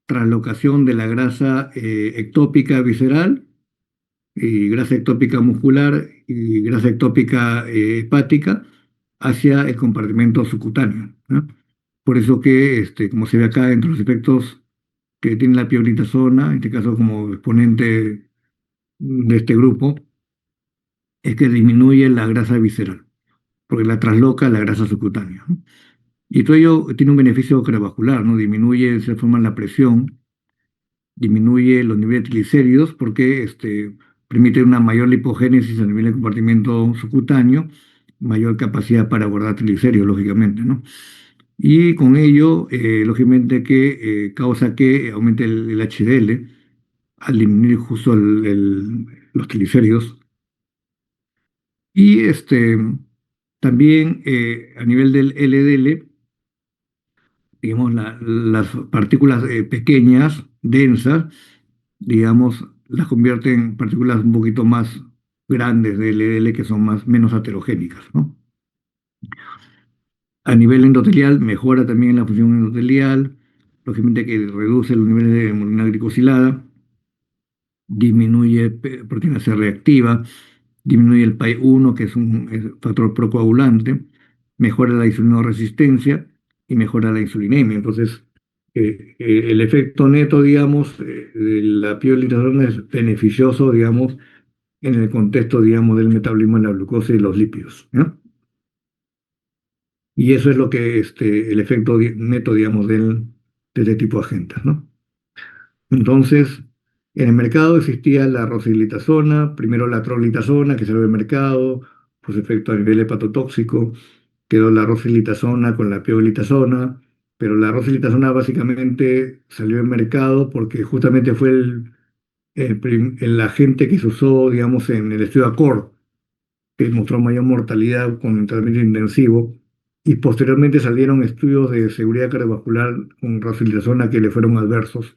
translocación de la grasa ectópica visceral y grasa ectópica muscular y grasa ectópica hepática hacia el compartimento subcutáneo, ¿no? Por eso que, como se ve acá, entre los efectos que tiene la pioglitazona, en este caso como exponente de este grupo, es que disminuye la grasa visceral, porque la trasloca a la grasa subcutánea, ¿no? Y todo ello tiene un beneficio cardiovascular, ¿no? Disminuye de cierta forma la presión, disminuye los niveles de triglicéridos, porque permite una mayor lipogénesis a nivel del compartimento subcutáneo, mayor capacidad para guardar triglicéridos, lógicamente, ¿no? Y con ello, lógicamente, que causa que aumente el HDL al disminuir justo los triglicéridos. Y también a nivel del LDL, digamos, las partículas pequeñas, densas, digamos, las convierte en partículas un poquito más grandes de LDL que son menos aterogénicas, ¿no? A nivel endotelial, mejora también la función endotelial, lógicamente que reduce los niveles de hemoglobina glicosilada, disminuye proteína C reactiva, disminuye el PAI-1, que es un factor procoagulante, mejora la insulinoresistencia y mejora la insulinemia. Entonces, el efecto neto, digamos, de la pioglitazona es beneficioso, digamos, en el contexto, digamos, del metabolismo de la glucosa y los lípidos, ¿no? Y eso es lo que, el efecto neto, digamos, de este tipo de agentes, ¿no? Entonces, en el mercado existía la rosiglitazona, primero la troglitazona que salió del mercado, por su efecto a nivel hepatotóxico, quedó la rosiglitazona con la pioglitazona, pero la rosiglitazona básicamente salió del mercado porque justamente fue el agente que se usó, digamos, en el estudio ACCORD, que mostró mayor mortalidad con el tratamiento intensivo, y posteriormente salieron estudios de seguridad cardiovascular con rosiglitazona que le fueron adversos.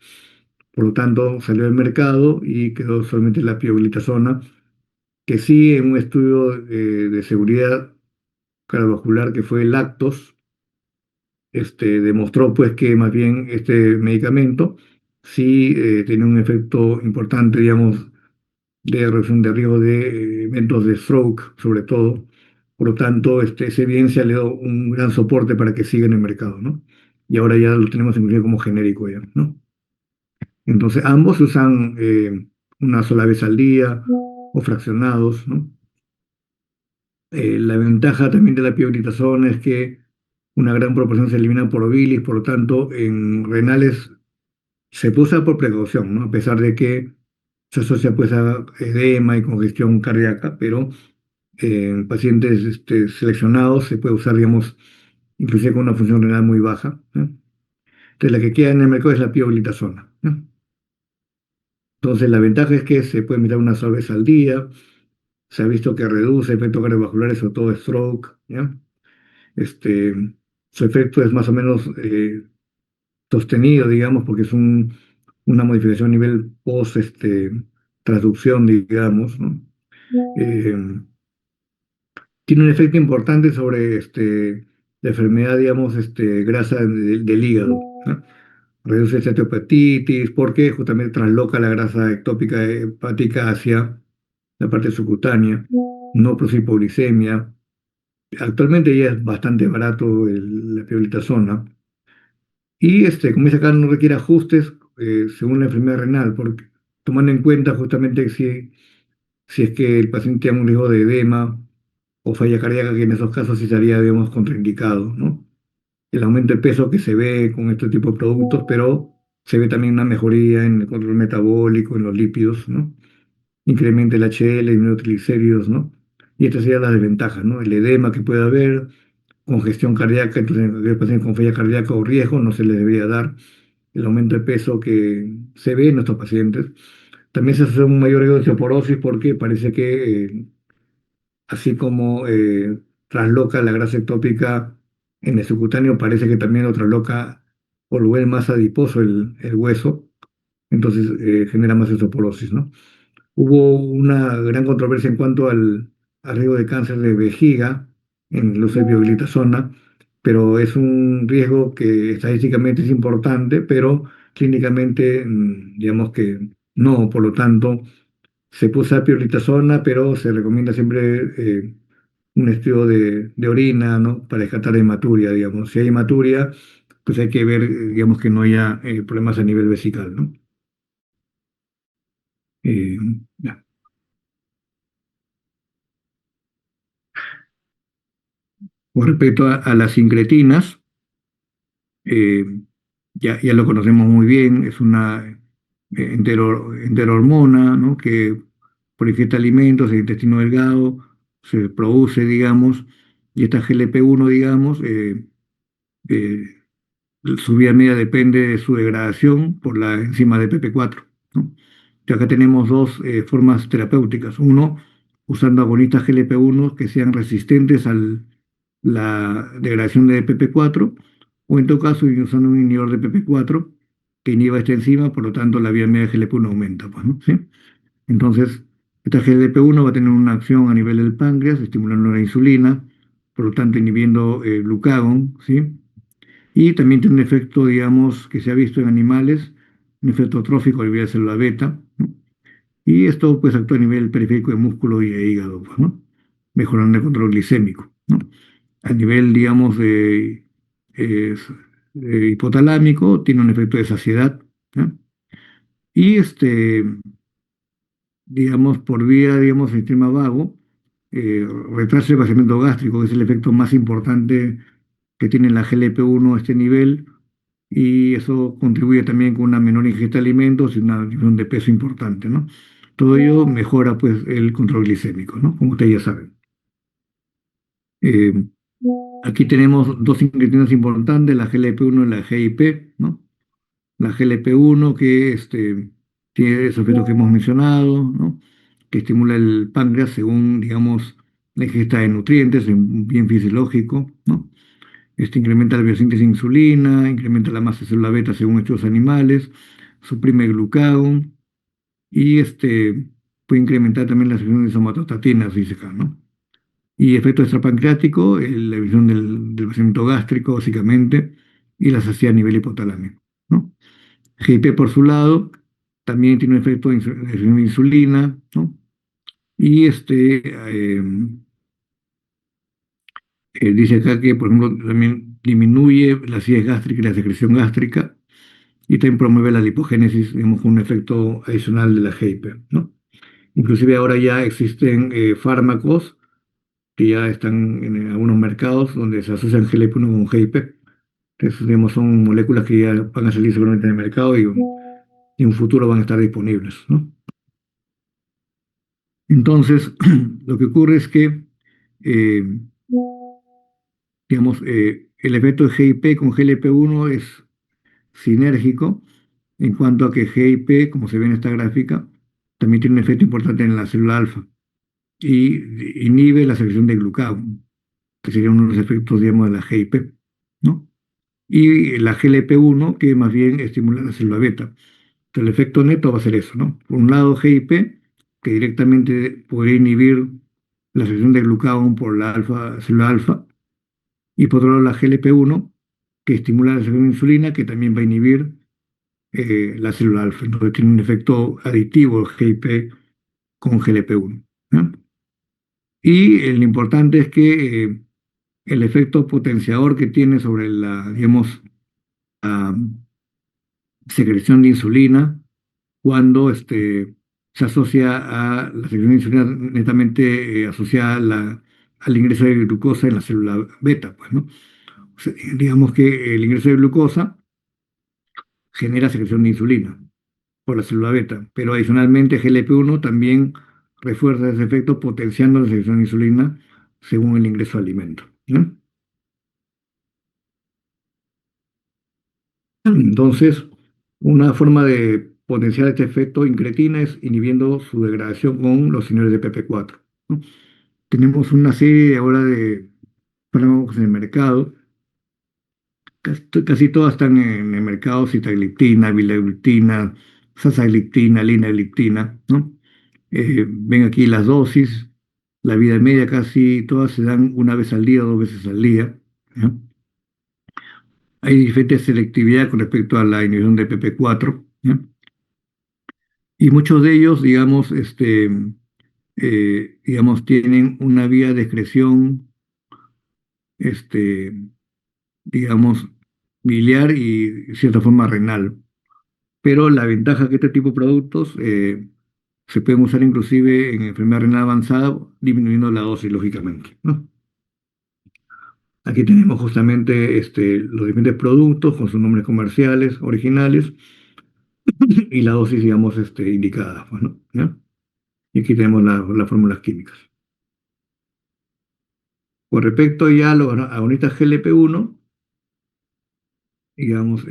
Por lo tanto, salió del mercado y quedó solamente la pioglitazona, que sí en un estudio de seguridad cardiovascular que fue el Lactos, demostró pues que más bien este medicamento sí tiene un efecto importante, digamos, de reducción de riesgo de eventos de stroke, sobre todo. Por lo tanto, esa evidencia le dio un gran soporte para que siga en el mercado, ¿no? Y ahora ya lo tenemos inclusive como genérico ya, ¿no? Entonces, ambos se usan una sola vez al día o fraccionados, ¿no? La ventaja también de la pioglitazona es que una gran proporción se elimina por bilis, por lo tanto, en renales se puede usar por precaución, ¿no? A pesar de que se asocia pues a edema y congestión cardíaca, pero en pacientes seleccionados se puede usar, digamos, inclusive con una función renal muy baja, ¿no? Entonces, la que queda en el mercado es la pioglitazona, ¿no? Entonces, la ventaja es que se puede mirar una sola vez al día, se ha visto que reduce efectos cardiovasculares, sobre todo stroke, ¿ya? Este, Su efecto es más o menos sostenido, digamos, porque es una modificación a nivel post transducción, digamos, ¿no? Eh, Tiene un efecto importante sobre la enfermedad, digamos, grasa del hígado, ¿no? Reduce esteatohepatitis porque justamente trasloca la grasa ectópica hepática hacia la parte subcutánea, no produce hipoglicemia. Actualmente ya es bastante barato la pioglitazona. Y como dice acá, no requiere ajustes según la enfermedad renal, porque tomando en cuenta justamente que si es que el paciente tiene un riesgo de edema o falla cardíaca, que en esos casos sí sería, digamos, contraindicado, ¿no? El aumento de peso que se ve con este tipo de productos, pero se ve también una mejoría en el control metabólico, en los lípidos, ¿no? Incrementa el HDL, disminuye triglicéridos, ¿no? Y estas serían las desventajas, ¿no? El edema que puede haber, congestión cardíaca, entonces en el paciente con falla cardíaca o riesgo no se le debería dar el aumento de peso que se ve en nuestros pacientes. También se hace un mayor riesgo de osteoporosis porque parece que así como trasloca la grasa ectópica en el subcutáneo, parece que también lo trasloca por volver más adiposo el hueso, entonces genera más osteoporosis, ¿no? Hubo una gran controversia en cuanto al riesgo de cáncer de vejiga en el uso de pioglitazona, pero es un riesgo que estadísticamente es importante, pero clínicamente, digamos que no, por lo tanto, se puede usar pioglitazona, pero se recomienda siempre un estudio de orina, ¿no? Para descartar hematuria, digamos. Si hay hematuria, pues hay que ver, digamos, que no haya problemas a nivel vesical, ¿no? Eh, ya. Con respecto a las incretinas, eh, ya lo conocemos muy bien, es una enterohormona, ¿no? Que purifica alimentos, el intestino delgado, se produce, digamos, y esta GLP-1, digamos, eh, su vía media depende de su degradación por la enzima de PP4, ¿no? Y acá tenemos dos formas terapéuticas. Uno, usando agonistas GLP-1 que sean resistentes a la degradación de PP4, o en todo caso usando un inhibidor de PP4 que inhiba esta enzima, por lo tanto la vía media de GLP-1 aumenta, pues, ¿no? ¿Sí? Entonces, esta GLP-1 va a tener una acción a nivel del páncreas, estimulando la insulina, por lo tanto inhibiendo el glucagón, ¿sí? Y también tiene un efecto, digamos, que se ha visto en animales, un efecto trófico a nivel de célula beta, ¿no? Y esto pues actúa a nivel periférico de músculo y de hígado, pues, ¿no? Mejorando el control glicémico, ¿no? A nivel, digamos, eh, hipotalámico, tiene un efecto de saciedad, ¿no? Y digamos, por vía, digamos, del sistema vago, retrasa el vaciamiento gástrico, que es el efecto más importante que tiene la GLP-1 a este nivel, y eso contribuye también con una menor ingesta de alimentos y una disminución de peso importante, ¿no? Todo ello mejora, pues, el control glicémico, ¿no? Como ustedes ya saben. Eh, Aquí tenemos dos ingredientes importantes, la GLP-1 y la GIP, ¿no? La GLP-1 que tiene esos efectos que hemos mencionado, ¿no? Que estimula el páncreas según, digamos, la ingesta de nutrientes, es un bien fisiológico, ¿no? Incrementa la biosíntesis de insulina, incrementa la masa de célula beta según estos animales, suprime el glucagón y puede incrementar también la secreción de somatostatinas, dice acá, ¿no? Y efecto extrapancreático, la visión del vaciamiento gástrico, básicamente, y la saciedad a nivel hipotalámico, ¿no? GIP, por su lado, también tiene un efecto de insulina, ¿no? Y dice acá que, por ejemplo, también disminuye la acidez gástrica y la secreción gástrica y también promueve la lipogénesis, digamos, con un efecto adicional de la GIP, ¿no? Inclusive ahora ya existen fármacos que ya están en algunos mercados donde se asocian GLP-1 con GIP. Entonces, digamos, son moléculas que ya van a salir seguramente en el mercado y en un futuro van a estar disponibles, ¿no? Entonces, lo que ocurre es que, eh, digamos, el efecto de GIP con GLP-1 es sinérgico en cuanto a que GIP, como se ve en esta gráfica, también tiene un efecto importante en la célula alfa y inhibe la secreción de glucagón, que sería uno de los efectos, digamos, de la GIP, ¿no? Y la GLP-1, que más bien estimula la célula beta. Entonces, el efecto neto va a ser eso, ¿no? Por un lado, GIP, que directamente podría inhibir la secreción de glucagón por la célula alfa, y por otro lado, la GLP-1, que estimula la secreción de insulina, que también va a inhibir la célula alfa. Entonces, tiene un efecto aditivo el GIP con GLP-1, ¿no? Y lo importante es que el efecto potenciador que tiene sobre la, digamos, ah, secreción de insulina cuando se asocia a la secreción de insulina netamente asociada a al ingreso de glucosa en la célula beta, pues, ¿no? O sea, digamos que el ingreso de glucosa genera secreción de insulina por la célula beta, pero adicionalmente GLP-1 también refuerza ese efecto potenciando la secreción de insulina según el ingreso de alimento, ¿no? Entonces, una forma de potenciar este efecto incretina es inhibiendo su degradación con los señores de PP4, ¿no? Tenemos una serie ahora de fármacos en el mercado, casi todas están en el mercado, sitagliptina, vilagliptina, sasagliptina, linagliptina, ¿no? Ven aquí las dosis, la vida media casi todas se dan una vez al día o dos veces al día, ¿no? Hay diferente selectividad con respecto a la inhibición de PP4, ¿no? Y muchos de ellos, digamos, digamos, tienen una vía de excreción, este, digamos, biliar y de cierta forma renal. Pero la ventaja que este tipo de productos se pueden usar inclusive en enfermedad renal avanzada, disminuyendo la dosis, lógicamente, ¿no? Aquí tenemos justamente los diferentes productos con sus nombres comerciales originales y la dosis, digamos, indicada, pues, ¿no? ¿Ya? Y aquí tenemos las fórmulas químicas. Con respecto ya a los agonistas GLP-1, digamos,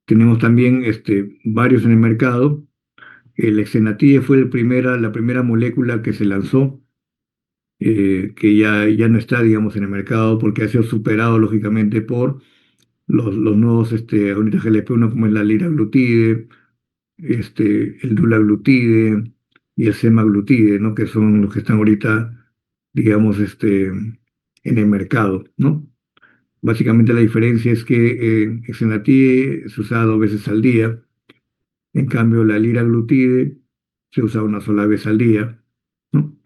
tenemos también varios en el mercado. El exenatide fue la primera molécula que se lanzó, que ya no está, digamos, en el mercado porque ha sido superado, lógicamente, por los nuevos agonistas GLP-1 como es la liraglutide, el dulaglutide y el semaglutide, ¿no? Que son los que están ahorita, digamos, en el mercado, ¿no? Básicamente la diferencia es que Exenatide se usa 2 veces al día, en cambio la liraglutide se usa una sola vez al día, ¿no?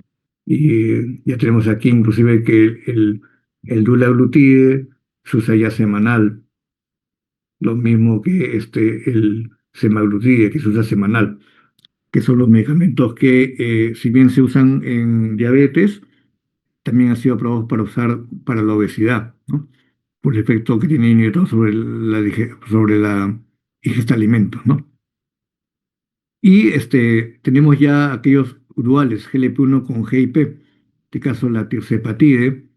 Y ya tenemos aquí inclusive que el dulaglutide se usa ya semanal, lo mismo que el semaglutide que se usa semanal, que son los medicamentos que si bien se usan en diabetes, también han sido aprobados para usar para la obesidad, ¿no? Por el efecto que tiene inhibidor sobre sobre la ingesta de alimentos, ¿no? Y tenemos ya aquellos duales, GLP-1 con GIP, en este caso la tirzepatide,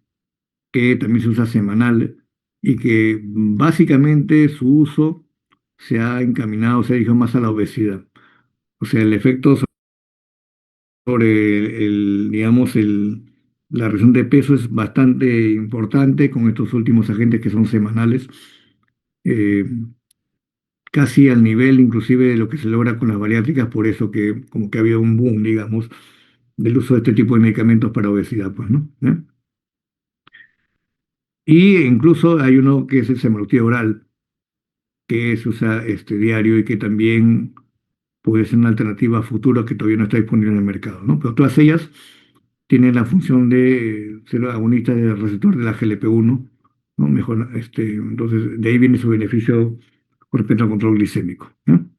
que también se usa semanal y que básicamente su uso se ha encaminado, se ha dirigido más a la obesidad. O sea, el efecto sobre digamos, la reducción de peso es bastante importante con estos últimos agentes que son semanales. Eh, Casi al nivel inclusive de lo que se logra con las bariátricas, por eso que como que ha habido un boom, digamos, del uso de este tipo de medicamentos para obesidad, pues, ¿no? ¿Eh? Y incluso hay uno que es el semaglutida oral, que se usa diario y que también puede ser una alternativa a futuro que todavía no está disponible en el mercado, ¿no? Pero todas ellas tienen la función de ser agonistas del receptor de la GLP-1, ¿no? Mejor, entonces, de ahí viene su beneficio con respecto al control glicémico, ¿no?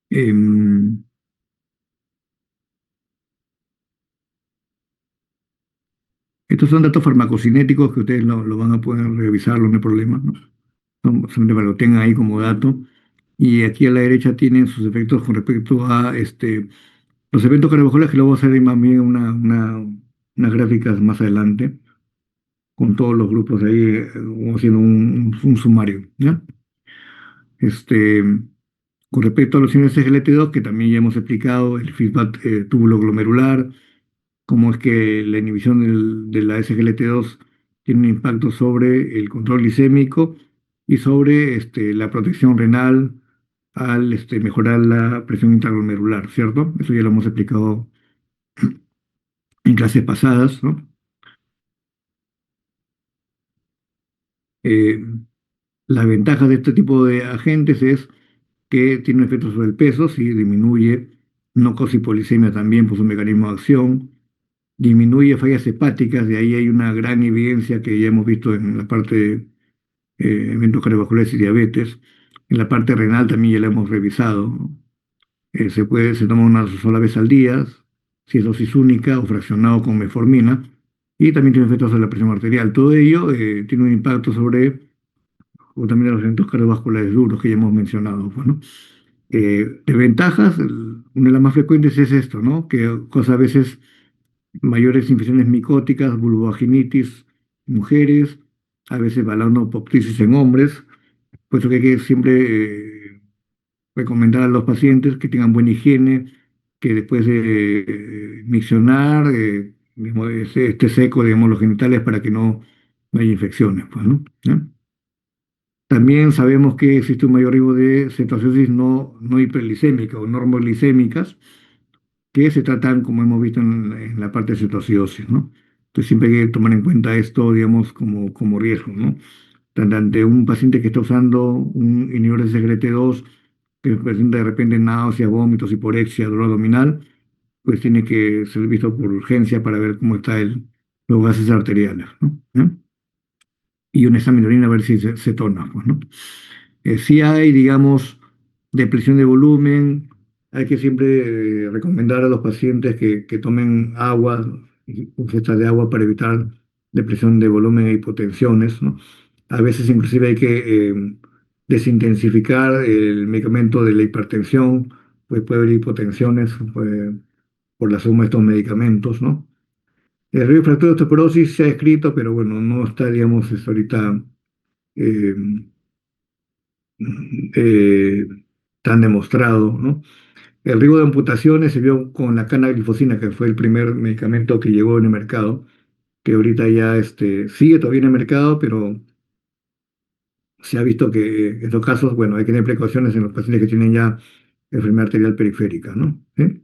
Em, Estos son datos farmacocinéticos que ustedes lo van a poder revisarlo, no hay problema, ¿no? Solamente para que lo tengan ahí como dato. Y aquí a la derecha tienen sus efectos con respecto a los eventos cardiovasculares, que lo voy a hacer más bien unas gráficas más adelante, con todos los grupos ahí, como haciendo un sumario, ¿ya? Este, con respecto a los índices SGLT2, que también ya hemos explicado, el feedback túbulo-glomerular, cómo es que la inhibición de la SGLT2 tiene un impacto sobre el control glicémico y sobre la protección renal al mejorar la presión intraglomerular, ¿cierto? Eso ya lo hemos explicado en clases pasadas, ¿no? Eh, la ventaja de este tipo de agentes es que tiene un efecto sobre el peso, sí, disminuye no hipoglisemia también por su mecanismo de acción, disminuye fallas hepáticas, de ahí hay una gran evidencia que ya hemos visto en la parte de eventos cardiovasculares y diabetes. En la parte renal también ya la hemos revisado, ¿no? Se toma una sola vez al día, si es dosis única o fraccionado con metformina, y también tiene efectos sobre la presión arterial. Todo ello tiene un impacto sobre justamente los eventos cardiovasculares duros que ya hemos mencionado, pues, ¿no? De ventajas, una de las más frecuentes es esto, ¿no? Que causa a veces mayores infecciones micóticas, vulvovaginitis en mujeres, a veces balanopoptisis en hombres, por eso que hay que siempre recomendar a los pacientes que tengan buena higiene, que después de miccionar, digamos, esté seco, digamos, los genitales para que no haya infecciones, pues, ¿no? ¿Ya? También sabemos que existe un mayor riesgo de cetoacidosis no hiperglicémica o normoglicémicas, que se tratan, como hemos visto en la parte de cetoacidosis, ¿no? Entonces siempre hay que tomar en cuenta esto, digamos, como riesgo, ¿no? Tanto ante un paciente que está usando un inhibidor de SGLT2 que presenta de repente náuseas, vómitos, hiporexia, dolor abdominal, pues tiene que ser visto por urgencia para ver cómo está los gases arteriales, ¿no? ¿no? Y un examen de orina a ver si se tona, pues, ¿no? Si hay, digamos, depresión de volumen, hay que siempre recomendar a los pacientes que tomen agua, ingesta de agua para evitar depresión de volumen e hipotensiones, ¿no? A veces inclusive hay que desintensificar el medicamento de la hipertensión, pues puede haber hipotensiones por la suma de estos medicamentos, ¿no? El riesgo de fractura de osteoporosis se ha escrito, pero bueno, no está, digamos, ahorita eh, eh, tan demostrado, ¿no? El riesgo de amputaciones se vio con la canaglifosina, que fue el primer medicamento que llegó en el mercado, que ahorita ya sigue todavía en el mercado, pero se ha visto que en estos casos, bueno, hay que tener precauciones en los pacientes que tienen ya enfermedad arterial periférica, ¿no? ¿Sí?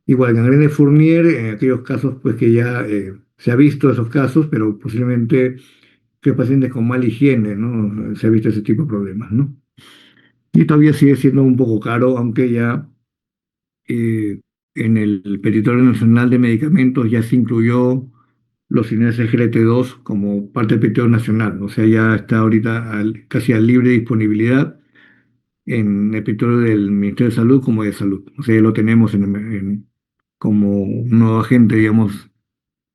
Igual, gangrena de Fournier, en aquellos casos, pues que ya se ha visto esos casos, pero posiblemente que pacientes con mala higiene, ¿no? Se ha visto ese tipo de problemas, ¿no? Y todavía sigue siendo un poco caro, aunque ya eh, en el Petitorio Nacional de Medicamentos ya se incluyó los inhibidores SGLT2 como parte del Petitorio Nacional, o sea, ya está ahorita casi a libre disponibilidad en el Petitorio del Ministerio de Salud como de Salud, o sea, ya lo tenemos como un nuevo agente, digamos,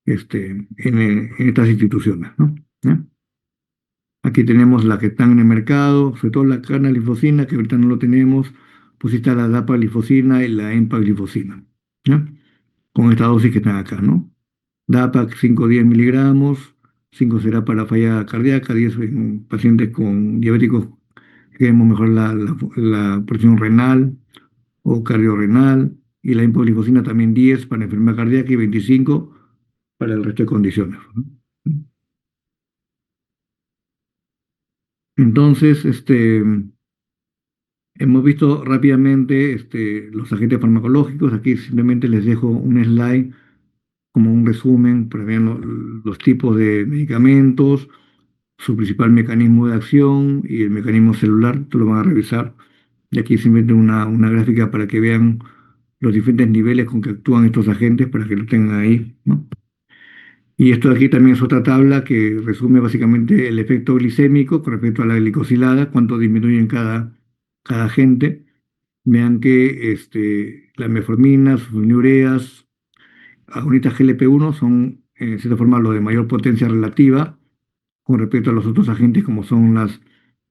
en estas instituciones, ¿no? ¿Ya? Aquí tenemos las que están en el mercado, sobre todo la carnalifosina, que ahorita no lo tenemos, pues está la dapaglifosina y la empaglifosina, ¿ya? Con esta dosis que están acá, ¿no? DAPAC 5 o 10 miligramos, 5 será para falla cardíaca, 10 en pacientes con diabéticos que queremos mejorar la presión renal o cardiorrenal, y la empaglifosina también 10 para enfermedad cardíaca y 25 para el resto de condiciones, ¿no? Entonces, hemos visto rápidamente los agentes farmacológicos. Aquí simplemente les dejo un slide como un resumen para ver los tipos de medicamentos, su principal mecanismo de acción y el mecanismo celular. Esto lo van a revisar. Y aquí simplemente una gráfica para que vean los diferentes niveles con que actúan estos agentes para que lo tengan ahí, ¿no? Y esto de aquí también es otra tabla que resume básicamente el efecto glicémico con respecto a la glicosilada, cuánto disminuyen cada agente. Vean que la metformina, sulfonilureas, agonitas GLP-1 son, en cierta forma, lo de mayor potencia relativa con respecto a los otros agentes como son las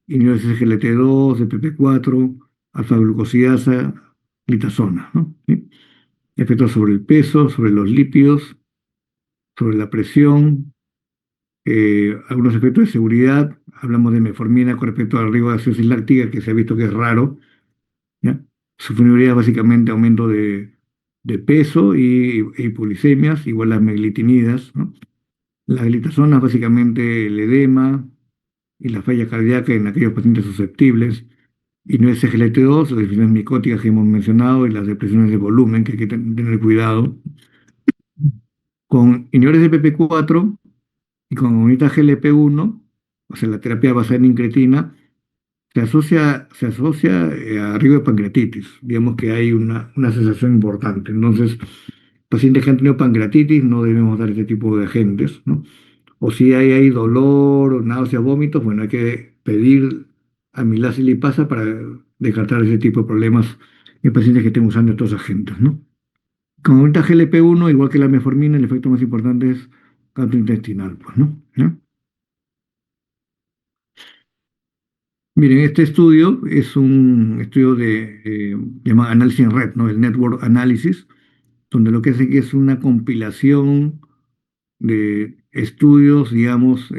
inhibidores SGLT2, DPP4, alfa-glucosidasa, glitazona, ¿no? ¿Sí? Efectos sobre el peso, sobre los lípidos, sobre la presión, algunos efectos de seguridad. Hablamos de metformina con respecto al riesgo de acidosis láctica, que se ha visto que es raro, ¿ya? Sulfonilurea es básicamente aumento de peso y hipoglicemias, igual las meglitinidas, ¿no? La glitazona es básicamente el edema y la falla cardíaca en aquellos pacientes susceptibles. Y no es SGLT2, las depresiones micóticas que hemos mencionado y las depresiones de volumen, que hay que tener cuidado. Con inhibidores de PP4 y con agonitas GLP-1, o sea, la terapia basada en incretina, se asocia a riesgo de pancreatitis. Digamos que hay una sensación importante. Entonces, pacientes que han tenido pancreatitis no debemos dar este tipo de agentes, ¿no? O si hay dolor, o náuseas, vómitos, bueno, hay que pedir amilasa y lipasa para descartar ese tipo de problemas en pacientes que estén usando estos agentes, ¿no? Con ahorita GLP-1, igual que la metformina, el efecto más importante es gastrointestinal, pues, ¿no? ¿Ya? Miren, este estudio es un estudio llamado análisis en red, ¿no? El Network Analysis, donde lo que hace que es una compilación de estudios, digamos,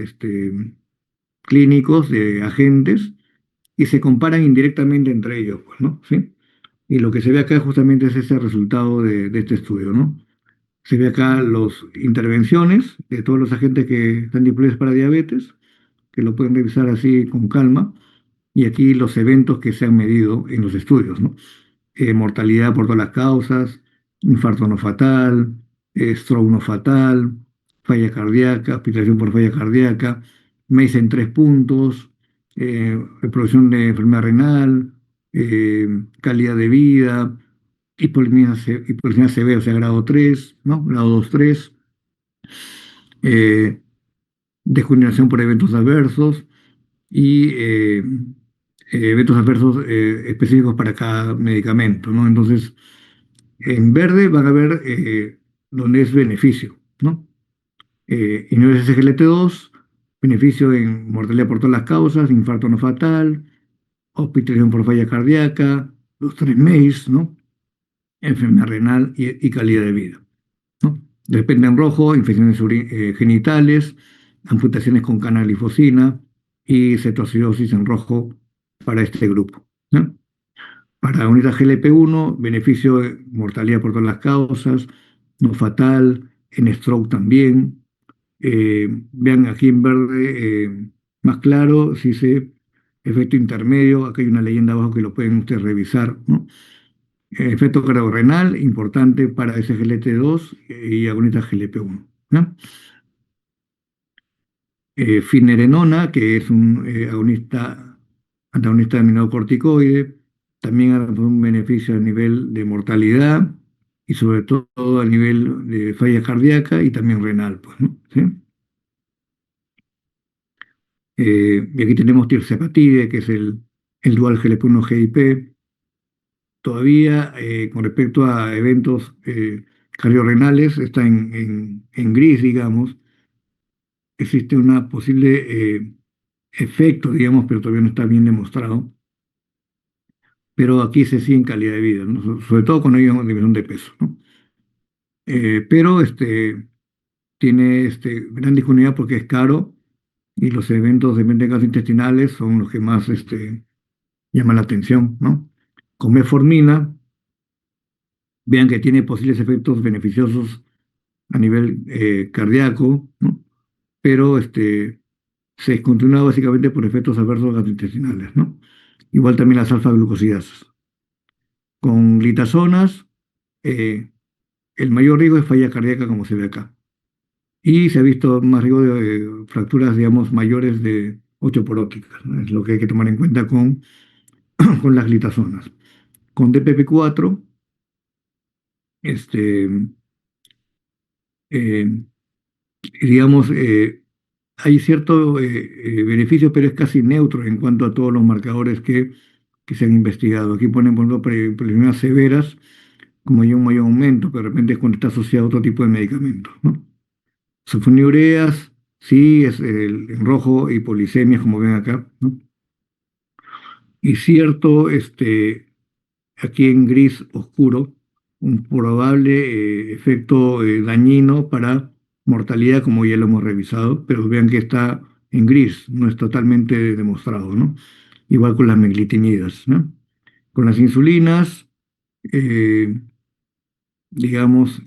clínicos de agentes y se comparan indirectamente entre ellos, pues, ¿no? ¿Sí? Y lo que se ve acá justamente es ese resultado de este estudio, ¿no? Se ve acá las intervenciones de todos los agentes que están disponibles para diabetes, que lo pueden revisar así con calma, y aquí los eventos que se han medido en los estudios, ¿no? Mortalidad por todas las causas, infarto no fatal, stroke no fatal, falla cardíaca, hospitalización por falla cardíaca, MACE en 3 puntos, producción de enfermedad renal, calidad de vida, hipolimia severa, o sea, grado 3, ¿no? Grado 2 3, eh, descoordinación por eventos adversos y eventos adversos específicos para cada medicamento, ¿no? Entonces, en verde van a ver donde es beneficio, ¿no? Inhibidores SGLT2, beneficio en mortalidad por todas las causas, infarto no fatal, hospitalización por falla cardíaca, los tres MACE, ¿no? Enfermedad renal y calidad de vida, ¿no? De repente en rojo, infecciones genitales, amputaciones con canaglifosina y cetoacidosis en rojo para este grupo, ¿no? Para unidad GLP-1, beneficio de mortalidad por todas las causas, no fatal, en stroke también. Vean aquí en verde más claro, si dice efecto intermedio, acá hay una leyenda abajo que lo pueden ustedes revisar, ¿no? Efecto cardiorenal, importante para SGLT2 y agonista GLP-1, ¿no? Finerenona, que es un antagonista de aminoglucocorticoide, también ha dado un beneficio a nivel de mortalidad y sobre todo a nivel de falla cardíaca y también renal, pues, ¿no? ¿Sí? Y aquí tenemos tirzepatide, que es el dual GLP-1 GIP. Todavía, con respecto a eventos cardiorrenales, está en gris, digamos. Existe una posible efecto, digamos, pero todavía no está bien demostrado. Pero aquí se sigue en calidad de vida, ¿no? Sobre todo cuando hay una disminución de peso, ¿no? Pero tiene gran disponibilidad porque es caro y los eventos de gastrointestinales son los que más llaman la atención, ¿no? Con metformina, vean que tiene posibles efectos beneficiosos a nivel cardíaco, ¿no? Pero se descontinúa básicamente por efectos adversos gastrointestinales, ¿no? Igual también las alfa-glucosidasas. Con glitazonas, eh, el mayor riesgo es falla cardíaca, como se ve acá. Y se ha visto más riesgo de fracturas, digamos, mayores de 8 por ópticas, ¿no? Es lo que hay que tomar en cuenta con las glitazonas. Con DPP4, este, eh, digamos, hay cierto beneficio, pero es casi neutro en cuanto a todos los marcadores que se han investigado. Aquí ponen, por ejemplo, problemas severas, como hay un mayor aumento, pero de repente es cuando está asociado a otro tipo de medicamentos, ¿no? Sulfonilureas, sí, es en rojo, y polisemias, como ven acá, ¿no? Y cierto, aquí en gris oscuro, un probable efecto dañino para mortalidad, como ya lo hemos revisado, pero vean que está en gris, no es totalmente demostrado, ¿no? Igual con las meglitinidas, ¿no? Con las insulinas, eh, digamos,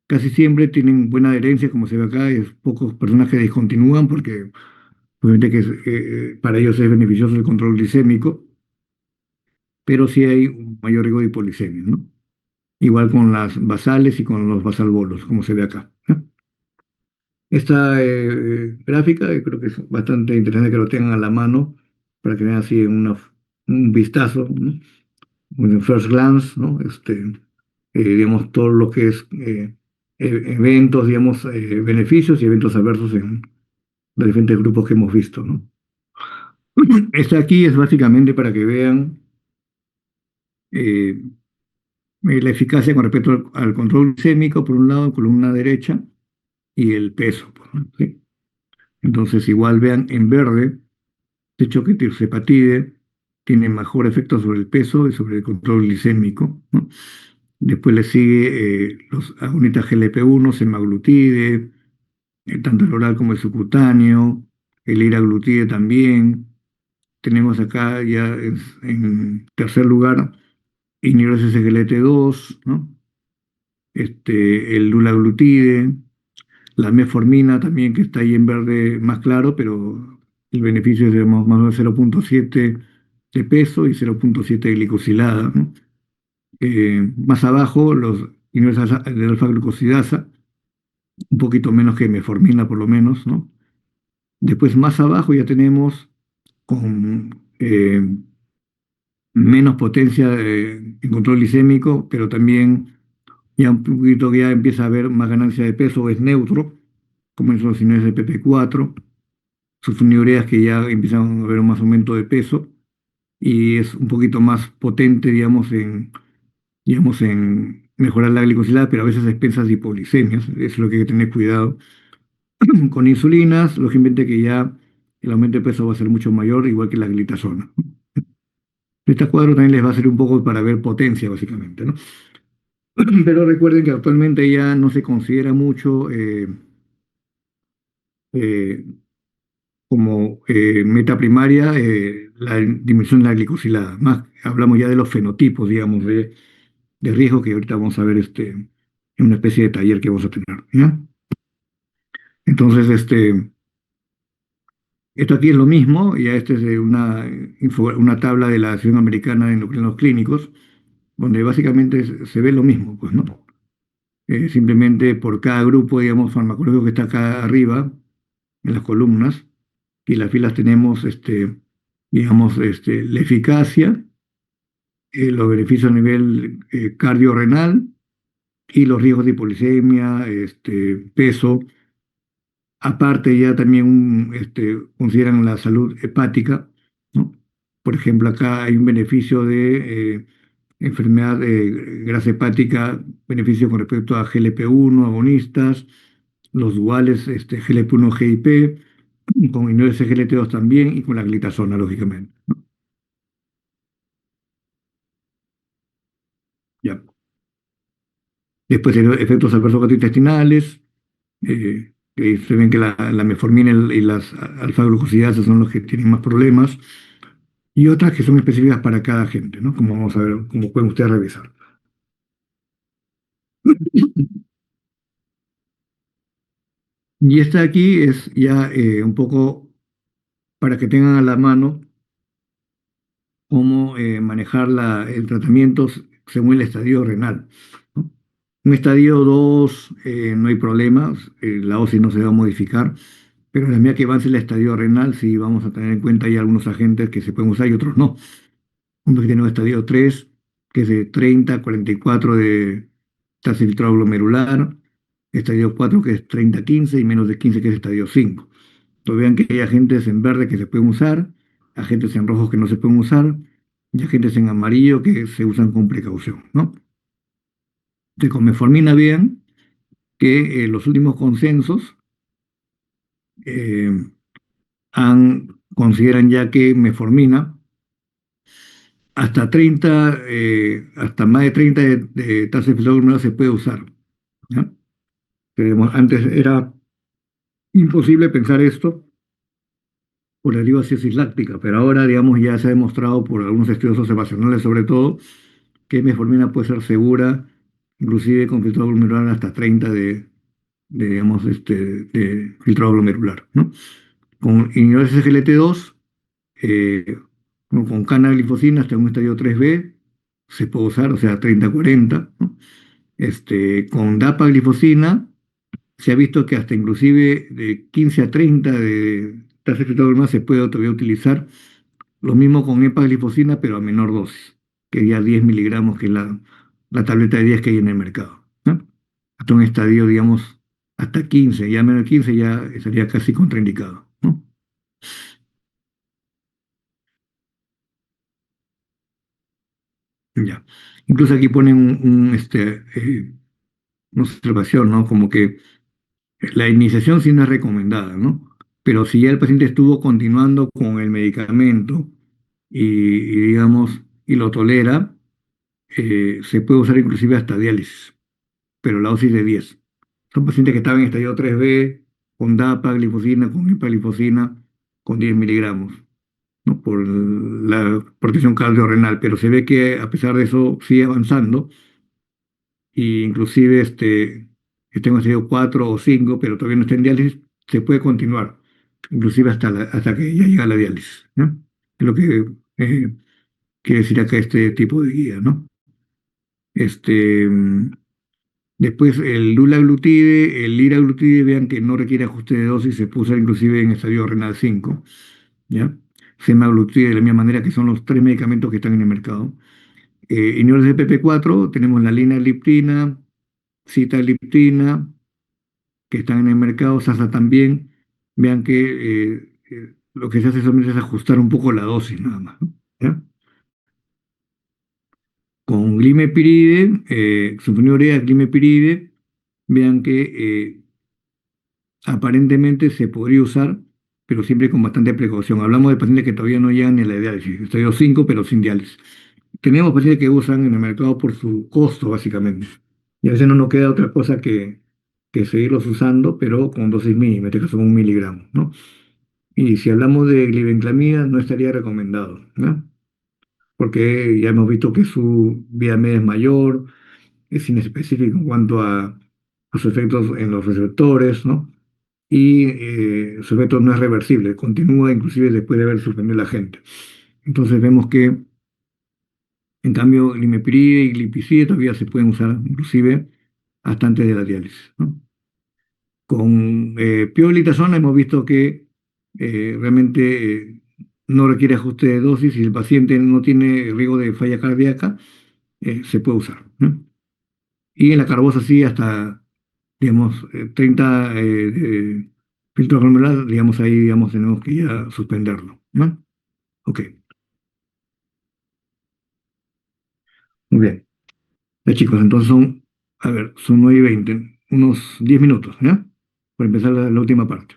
casi siempre tienen buena adherencia, como se ve acá, es pocas personas que descontinúan porque obviamente que para ellos es beneficioso el control glicémico, pero sí hay un mayor riesgo de hipoglicemia, ¿no? Igual con las basales y con los basalbolos, como se ve acá, ¿no? Esta gráfica creo que es bastante interesante que lo tengan a la mano para que vean así un vistazo, ¿no? Un first glance, ¿no? Digamos, todo lo que es eventos, digamos, beneficios y eventos adversos en los diferentes grupos que hemos visto, ¿no? Esta aquí es básicamente para que vean eh, la eficacia con respecto al control glicémico, por un lado, en columna derecha, y el peso, pues, ¿no? ¿Sí? Entonces, igual vean en verde, de hecho que tirzepatide tiene mejor efecto sobre el peso y sobre el control glicémico, ¿no? Después le sigue los agonitas GLP-1, semaglutide, tanto el oral como el subcutáneo, el liraglutide también. Tenemos acá ya en tercer lugar inhibidores SGLT2, ¿no? El dulaglutide, la metformina también, que está ahí en verde más claro, pero el beneficio es, digamos, más o menos 0,7 de peso y 0,7 de glicosilada, ¿no? Más abajo, los inhibidores de alfa-glucosidasa, un poquito menos que metformina por lo menos, ¿no? Después más abajo ya tenemos con menos potencia en control glicémico, pero también ya un poquito que ya empieza a haber más ganancia de peso, es neutro, como en los señores de PP4, sulfonilureas que ya empiezan a haber más aumento de peso y es un poquito más potente, digamos, en mejorar la glicosilada, pero a veces a expensas de hipoglicemias, eso es lo que hay que tener cuidado. Con insulinas, lógicamente que ya el aumento de peso va a ser mucho mayor, igual que la glitazona. Esta cuadro también les va a servir un poco para ver potencia, básicamente, ¿no? Pero recuerden que actualmente ya no se considera mucho eh, como meta primaria la disminución de la glicosilada. Más hablamos ya de los fenotipos, digamos, de riesgo que ahorita vamos a ver en una especie de taller que vamos a tener, ¿ya? Entonces, esto aquí es lo mismo, ya este es de una tabla de la Asociación Americana de Endocrinos Clínicos, donde básicamente se ve lo mismo, pues, ¿no? Simplemente por cada grupo, digamos, farmacológico que está acá arriba, en las columnas, y las filas tenemos, digamos, la eficacia, los beneficios a nivel cardiorrenal y los riesgos de hipoglicemia, peso. Aparte ya también consideran la salud hepática, ¿no? Por ejemplo, acá hay un beneficio de enfermedad de grasa hepática, beneficio con respecto a GLP-1, agonistas, los duales GLP-1, GIP, con inhibidores de SGLT2 también y con la glitazona, lógicamente. Ya. Después efectos adversos gastrointestinales, que se ven que la metformina y las alfa-glucosidasas son los que tienen más problemas, y otras que son específicas para cada gente, ¿no? Como vamos a ver, como pueden ustedes revisar. Y esta aquí es ya un poco para que tengan a la mano cómo manejar el tratamiento según el estadio renal, ¿no? Un estadio 2 no hay problemas, la OSI no se va a modificar, pero en la medida que avance el estadio renal sí vamos a tener en cuenta hay algunos agentes que se pueden usar y otros no. Uno que tiene un estadio 3 que es de 30 a 44 de tasa de filtrado glomerular, estadio 4 que es 30 a 15 y menos de 15 que es estadio 5. Entonces vean que hay agentes en verde que se pueden usar, agentes en rojos que no se pueden usar y agentes en amarillo que se usan con precaución, ¿no? De con metformina bien que los últimos consensos eh, consideran ya que metformina hasta 30, hasta más de 30 de tasa de filtrado glomerular se puede usar, ¿ya? Antes era imposible pensar esto por la lipoacidosis láctica, pero ahora, digamos, ya se ha demostrado por algunos estudios observacionales, sobre todo, que metformina puede ser segura, inclusive con filtrado glomerular hasta 30 digamos, de filtrado glomerular, ¿no? Con inhibidores SGLT2, con canaglifosina hasta un estadio 3B, se puede usar, o sea, 30-40, ¿no? Con dapaglifosina, se ha visto que hasta inclusive de 15 a 30 de tasa de filtrado glomerular se puede todavía utilizar. Lo mismo con epaglifosina, pero a menor dosis, que ya 10 miligramos, que es la tableta de 10 que hay en el mercado, ¿no? Hasta un estadio, digamos, hasta 15, ya menos de 15 ya estaría casi contraindicado, ¿no? Ya. Incluso aquí ponen una observación, ¿no? Como que la iniciación sí no es recomendada, ¿no? Pero si ya el paciente estuvo continuando con el medicamento digamos, y lo tolera, se puede usar inclusive hasta diálisis, pero la dosis de 10. Son pacientes que estaban en estadio 3B, con DAPA, glifosina, con hipaglifosina, con 10 miligramos, ¿no? Por la protección cardiorrenal, pero se ve que a pesar de eso sigue avanzando, e inclusive está en estadio 4 o 5, pero todavía no está en diálisis, se puede continuar, inclusive hasta que ya llega la diálisis, ¿no? Es lo que quiere decir acá este tipo de guía, ¿no? Este, mm, Después el dulaglutide, el liraglutide, vean que no requiere ajuste de dosis, se puso inclusive en estadio renal 5, ¿ya? semaglutide de la misma manera, que son los tres medicamentos que están en el mercado. Inhibidores de PP4 tenemos la linaliptina, sitagliptina, que están en el mercado, SASA también. Vean que lo que se hace solamente es ajustar un poco la dosis nada más, ¿no? ¿Ya? Con glimepiride, sulfonilurea, glimepiride, vean que aparentemente se podría usar, pero siempre con bastante precaución. Hablamos de pacientes que todavía no llegan ni a la diálisis, estadio 5, pero sin diálisis. Tenemos pacientes que usan en el mercado por su costo, básicamente. Y a veces no nos queda otra cosa que seguirlos usando, pero con dosis mínimas, en este caso con 1 miligramo, ¿no? Y si hablamos de glibenclamida, no estaría recomendado, ¿no? Porque ya hemos visto que su vida media es mayor, es inespecífico en cuanto a sus efectos en los receptores, ¿no? Y su efecto no es reversible, continúa inclusive después de haber suspendido la gente. Entonces vemos que, en cambio, limepiride y glipizide todavía se pueden usar, inclusive hasta antes de la diálisis, ¿no? Con pioglitazona hemos visto que realmente no requiere ajuste de dosis y el paciente no tiene riesgo de falla cardíaca, se puede usar, ¿no? Y en la carbosa sí hasta, digamos, 30 filtros glomerular, digamos, ahí, digamos, tenemos que ya suspenderlo, ¿no? Ok, muy bien. Ya chicos, entonces son, a ver, son 9:20, unos 10 minutos, ¿ya? Para empezar la última parte.